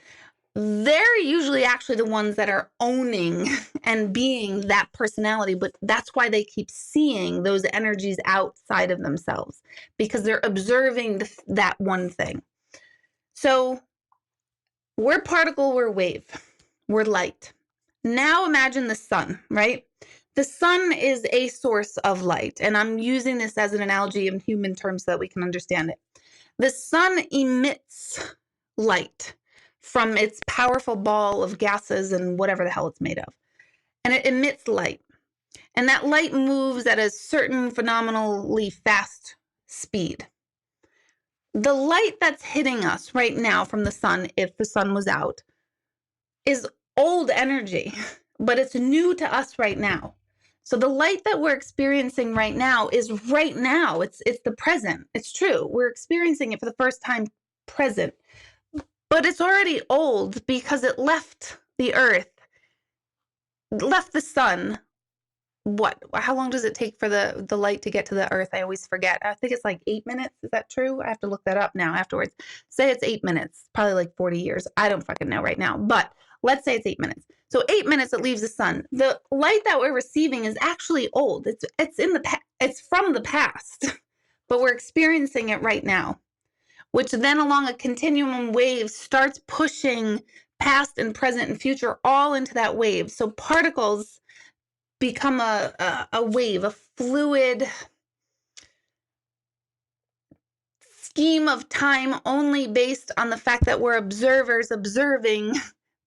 they're usually actually the ones that are owning and being that personality, but that's why they keep seeing those energies outside of themselves, because they're observing that one thing. So we're particle, we're wave, we're light. Now imagine the sun, right? The sun is a source of light, and I'm using this as an analogy in human terms so that we can understand it. The sun emits light from its powerful ball of gases and whatever the hell it's made of. And it emits light. And that light moves at a certain phenomenally fast speed. The light that's hitting us right now from the sun, if the sun was out, is old energy, but it's new to us right now. So the light that we're experiencing right now is right now. It's the present. It's true. We're experiencing it for the first time present. But it's already old because it left the earth, left the sun. How long does it take for the light to get to the earth? I always forget. I think it's like 8 minutes. Is that true? I have to look that up now afterwards. Say it's 8 minutes, probably like 40 years. I don't fucking know right now, but let's say it's 8 minutes. So 8 minutes it leaves the sun. The light that we're receiving is actually old. It's from the past, but we're experiencing it right now, which then along a continuum wave starts pushing past and present and future all into that wave. So particles become a wave, a fluid scheme of time only based on the fact that we're observers observing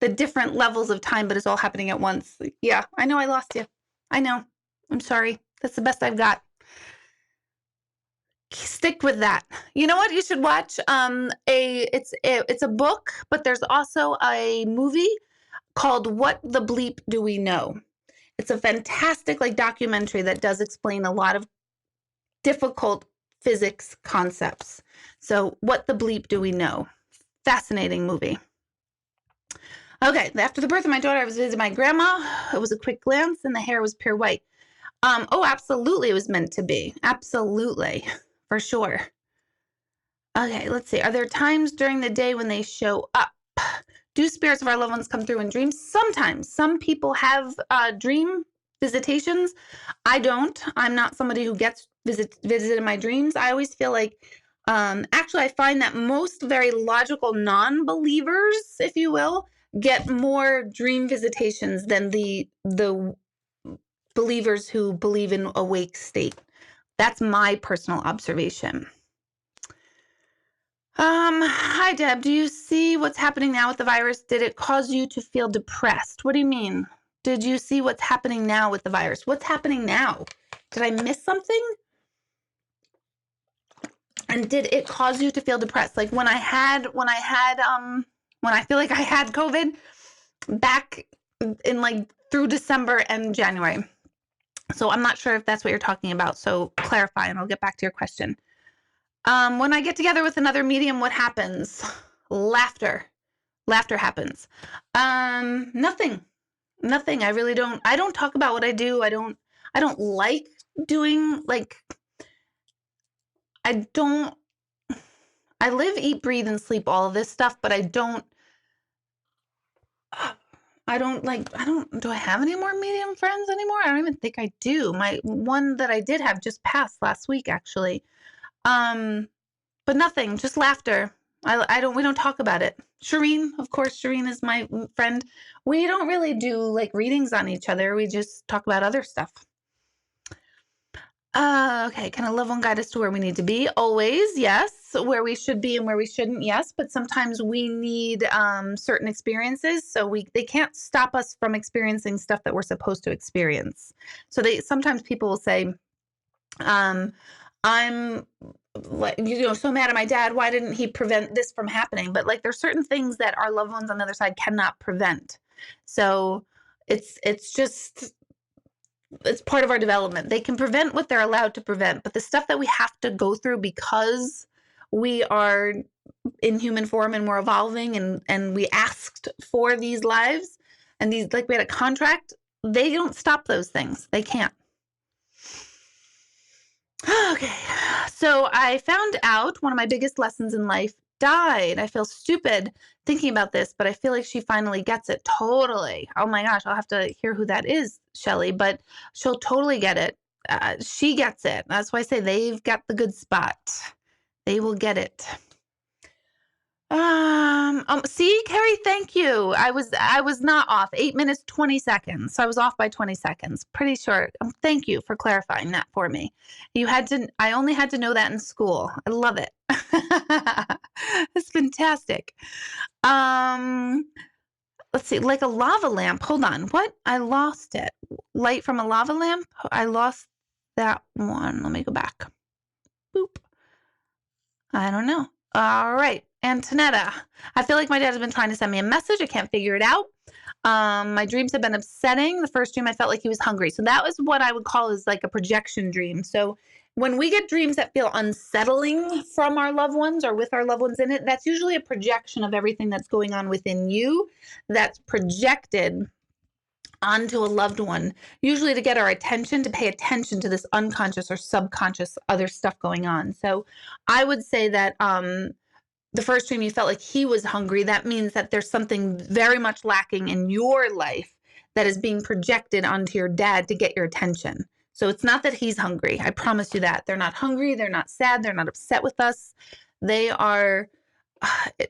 the different levels of time, but it's all happening at once. Yeah, I know I lost you. I know. I'm sorry. That's the best I've got. Stick with that. You know what you should watch? It's a book, but there's also a movie called What the Bleep Do We Know? It's a fantastic documentary that does explain a lot of difficult physics concepts. So What the Bleep Do We Know? Fascinating movie. Okay, after the birth of my daughter, I was visiting my grandma. It was a quick glance and the hair was pure white. Oh, absolutely, it was meant to be. Absolutely. For sure. Okay, let's see. Are there times during the day when they show up? Do spirits of our loved ones come through in dreams? Sometimes. Some people have dream visitations. I don't. I'm not somebody who gets visited in my dreams. I always feel like, actually, I find that most very logical non-believers, if you will, get more dream visitations than the believers who believe in awake state. That's my personal observation. Hi, Deb. Do you see what's happening now with the virus? Did it cause you to feel depressed? What do you mean? Did you see what's happening now with the virus? What's happening now? Did I miss something? And did it cause you to feel depressed? Like when I feel like I had COVID back in through December and January. So I'm not sure if that's what you're talking about. So clarify and I'll get back to your question. When I get together with another medium, what happens? Laughter. Laughter happens. Nothing. I really don't. I don't talk about what I do. I don't like doing I live, eat, breathe, and sleep all of this stuff, but do I have any more medium friends anymore? I don't even think I do. My one that I did have just passed last week, actually. But nothing, just laughter. We don't talk about it. Shireen, of course, Shireen is my friend. We don't really do readings on each other. We just talk about other stuff. Okay. Can a loved one guide us to where we need to be? Always, yes. Where we should be and where we shouldn't, yes. But sometimes we need certain experiences, so they can't stop us from experiencing stuff that we're supposed to experience. So sometimes people will say, I'm like, so mad at my dad. Why didn't he prevent this from happening? But like, there's certain things that our loved ones on the other side cannot prevent. So it's part of our development. They can prevent what they're allowed to prevent, but the stuff that we have to go through because we are in human form and we're evolving and we asked for these lives and these, like, we had a contract, they don't stop those things. They can't. Okay. So I found out one of my biggest lessons in life died. I feel stupid thinking about this, but I feel like she finally gets it. Totally. Oh my gosh. I'll have to hear who that is, Shelly, but she'll totally get it. She gets it. That's why I say they've got the good spot. They will get it. See, Carrie, thank you. I was not off. 8 minutes, 20 seconds. So I was off by 20 seconds. Pretty sure. Thank you for clarifying that for me. I only had to know that in school. I love it. It's fantastic. Let's see, like a lava lamp. Hold on. What? I lost it. Light from a lava lamp? I lost that one. Let me go back. Boop. I don't know. All right. Antonetta, I feel like my dad has been trying to send me a message. I can't figure it out. My dreams have been upsetting. The first dream, I felt like he was hungry. So that was what I would call is like a projection dream. So when we get dreams that feel unsettling from our loved ones or with our loved ones in it, that's usually a projection of everything that's going on within you that's projected onto a loved one, usually to get our attention, to pay attention to this unconscious or subconscious other stuff going on. So I would say that the first dream you felt like he was hungry, that means that there's something very much lacking in your life that is being projected onto your dad to get your attention. So it's not that he's hungry. I promise you that. They're not hungry. They're not sad. They're not upset with us. They are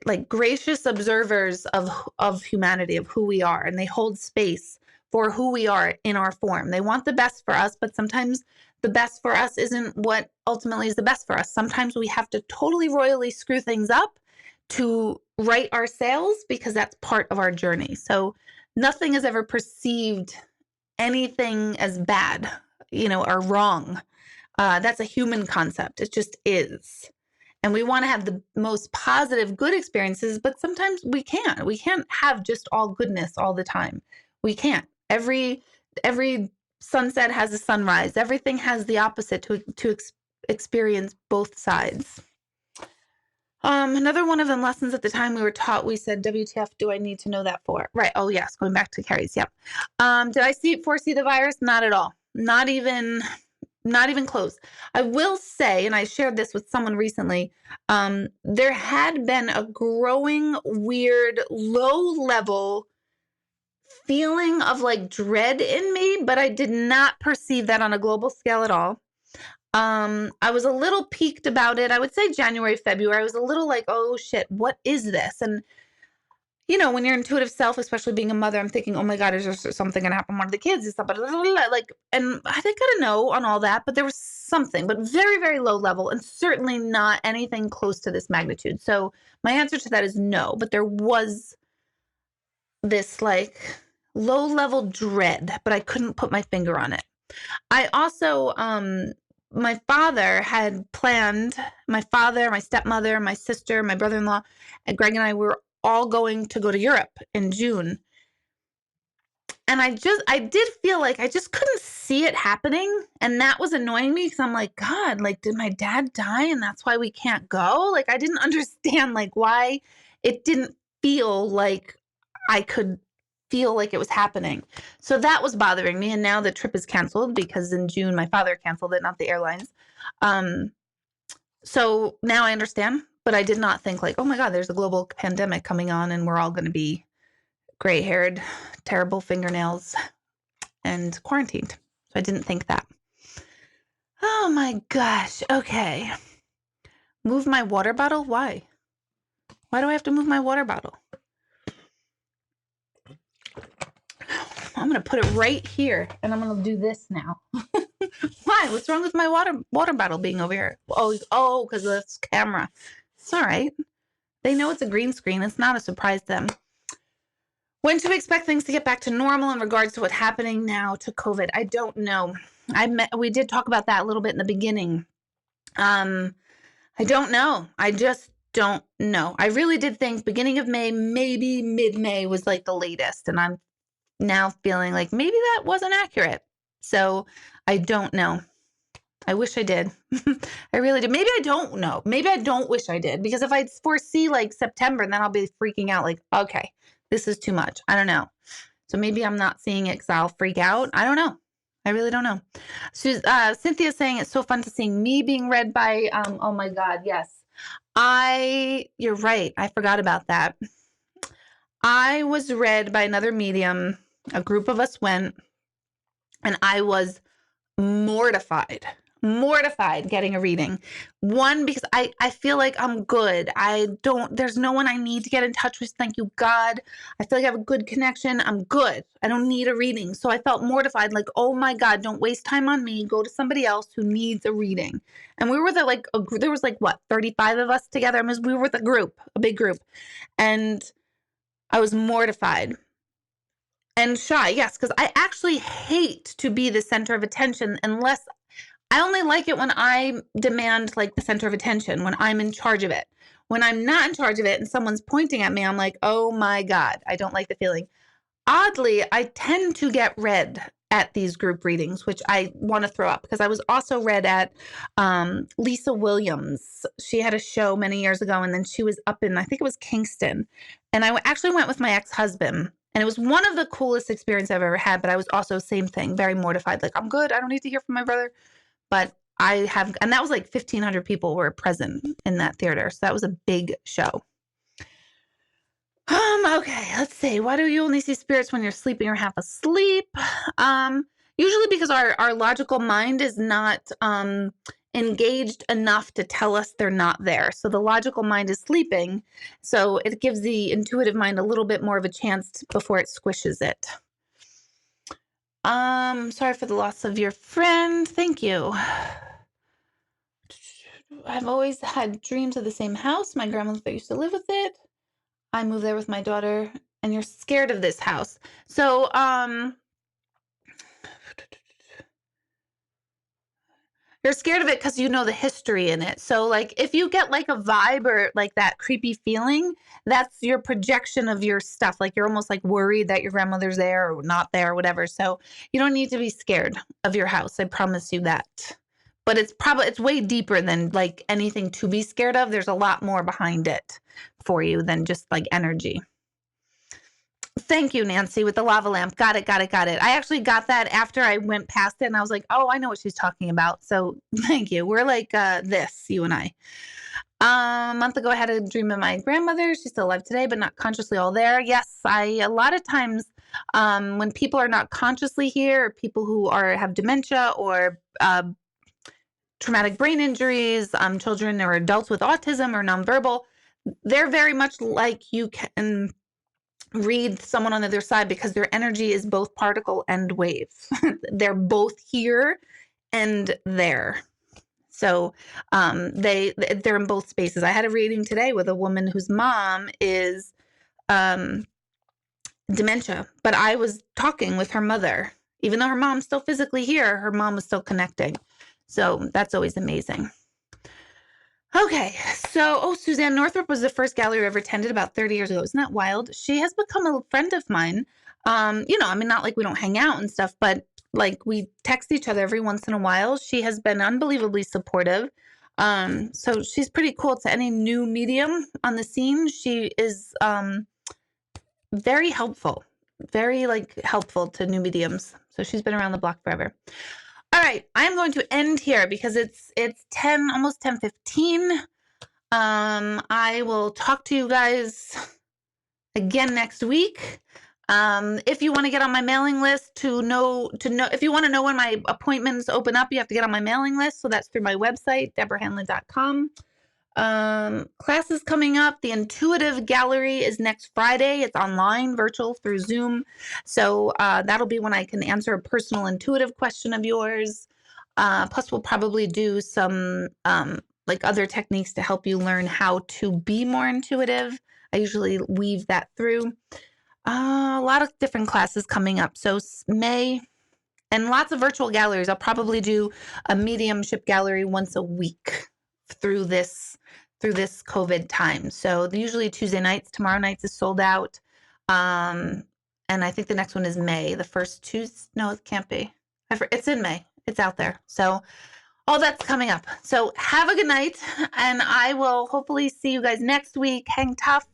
like gracious observers of humanity, of who we are, and they hold space for who we are in our form. They want the best for us, but sometimes the best for us isn't what ultimately is the best for us. Sometimes we have to totally royally screw things up to right our sails because that's part of our journey. So nothing is ever perceived anything as bad, or wrong. That's a human concept. It just is. And we want to have the most positive, good experiences, but sometimes we can't. We can't have just all goodness all the time. We can't. Every sunset has a sunrise. Everything has the opposite to experience both sides. Another one of the lessons at the time we were taught, we said, WTF do I need to know that for? Right. Oh, yes. Going back to Carrie's. Yep. Did I foresee the virus? Not at all. Not even close. I will say, and I shared this with someone recently, there had been a growing, weird, low-level feeling of like dread in me, but I did not perceive that on a global scale at all. I was a little peaked about it. I would say January, February. I was a little like, oh shit, what is this? And when you're intuitive self, especially being a mother, I'm thinking, oh my God, is there something going to happen to one of the kids? Is something like, and I didn't get a no on all that, but there was something, but very, very low level and certainly not anything close to this magnitude. So my answer to that is no, but there was this like low level dread, but I couldn't put my finger on it. I also, my father had planned, my father, my stepmother, my sister, my brother-in-law, and Greg and I were all going to go to Europe in June. And I did feel like I just couldn't see it happening. And that was annoying me because I'm like, God, like, did my dad die? And that's why we can't go? Like, I didn't understand like why it didn't feel like I could feel like it was happening. So that was bothering me. And now the trip is canceled because in June, my father canceled it, not the airlines. So now I understand, but I did not think like, oh my God, there's a global pandemic coming on and we're all going to be gray-haired, terrible fingernails, and quarantined. So I didn't think that. Oh my gosh. Okay. Move my water bottle? Why? Why do I have to move my water bottle? I'm going to put it right here, and I'm going to do this now. Why? What's wrong with my water bottle being over here? Oh, because of this camera. It's all right. They know it's a green screen. It's not a surprise to them. When to expect things to get back to normal in regards to what's happening now to COVID? I don't know. We did talk about that a little bit in the beginning. I don't know. I just don't know. I really did think beginning of May, maybe mid-May was like the latest. And I'm now feeling like maybe that wasn't accurate. So I don't know. I wish I did. I really did. Maybe I don't know. Maybe I don't wish I did. Because if I foresee like September, then I'll be freaking out like, okay, this is too much. I don't know. So maybe I'm not seeing it because I'll freak out. I don't know. I really don't know. Cynthia's saying it's so fun to see me being read by, oh my God, yes. You're right. I forgot about that. I was read by another medium. A group of us went, and I was mortified getting a reading. One, because I feel like I'm good. There's no one I need to get in touch with. Thank you, God. I feel like I have a good connection. I'm good. I don't need a reading. So I felt mortified, like, oh my God, don't waste time on me. Go to somebody else who needs a reading. And we were there was 35 of us together. We were with a big group. And I was mortified and shy. Yes, because I actually hate to be the center of attention unless I only like it when I demand like the center of attention, when I'm in charge of it. When I'm not in charge of it and someone's pointing at me, I'm like, oh my God, I don't like the feeling. Oddly, I tend to get read at these group readings, which I want to throw up because I was also read at Lisa Williams. She had a show many years ago, and then she was up in, I think it was Kingston. And I actually went with my ex-husband. And it was one of the coolest experiences I've ever had, but I was also same thing, very mortified. Like, I'm good. I don't need to hear from my brother. But and that was like 1,500 people were present in that theater. So that was a big show. Okay, let's see. Why do you only see spirits when you're sleeping or half asleep? Usually because our logical mind is not engaged enough to tell us they're not there. So the logical mind is sleeping. So it gives the intuitive mind a little bit more of a chance before it squishes it. Sorry for the loss of your friend. Thank you. I've always had dreams of the same house. My grandmother used to live with it. I moved there with my daughter, and you're scared of this house. So, you're scared of it because you know the history in it. So, like, if you get like a vibe or like that creepy feeling, that's your projection of your stuff. Like, you're almost like worried that your grandmother's there or not there or whatever. So, you don't need to be scared of your house. I promise you that. But it's way deeper than like anything to be scared of. There's a lot more behind it for you than just like energy. Thank you, Nancy, with the lava lamp. Got it. I actually got that after I went past it, and I was like, oh, I know what she's talking about. So thank you. We're like this, you and I. A month ago, I had a dream of my grandmother. She's still alive today, but not consciously all there. Yes, a lot of times when people are not consciously here, or people who have dementia or traumatic brain injuries, children or adults with autism or nonverbal, they're very much like you can read someone on the other side because their energy is both particle and wave. They're both here and there. So they're in both spaces. I had a reading today with a woman whose mom is dementia, but I was talking with her mother. Even though her mom's still physically here, her mom was still connecting. So that's always amazing. Okay, so, Suzanne Northrup was the first gallery I ever attended about 30 years ago. Isn't that wild? She has become a friend of mine. Not like we don't hang out and stuff, but like we text each other every once in a while. She has been unbelievably supportive. So she's pretty cool to any new medium on the scene. She is very helpful, very helpful to new mediums. So she's been around the block forever. All right, I am going to end here because it's 10, almost 10:15. I will talk to you guys again next week. If you want to get on my mailing list to know if you want to know when my appointments open up, you have to get on my mailing list. So that's through my website, deborahhanlon.com. Classes coming up. The intuitive gallery is next Friday. It's online, virtual through Zoom. So that'll be when I can answer a personal intuitive question of yours. Plus, we'll probably do some like other techniques to help you learn how to be more intuitive. I usually weave that through. A lot of different classes coming up. So May, and lots of virtual galleries. I'll probably do a mediumship gallery once a week through this COVID time. So usually Tuesday nights. Tomorrow nights is sold out. And I think the next one is May. The first Tuesday. No, it can't be. It's in May. It's out there. So all that's coming up. So have a good night, and I will hopefully see you guys next week. Hang tough,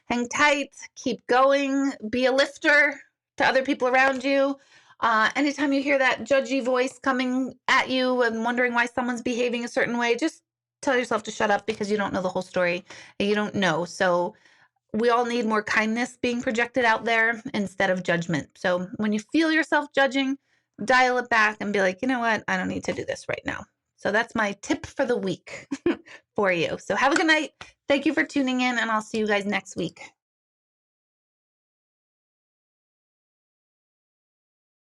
hang tight, keep going, be a lifter to other people around you. Anytime you hear that judgy voice coming at you and wondering why someone's behaving a certain way, just tell yourself to shut up, because you don't know the whole story and you don't know. So we all need more kindness being projected out there instead of judgment. So when you feel yourself judging, dial it back and be like, you know what? I don't need to do this right now. So that's my tip for the week for you. So have a good night. Thank you for tuning in, and I'll see you guys next week.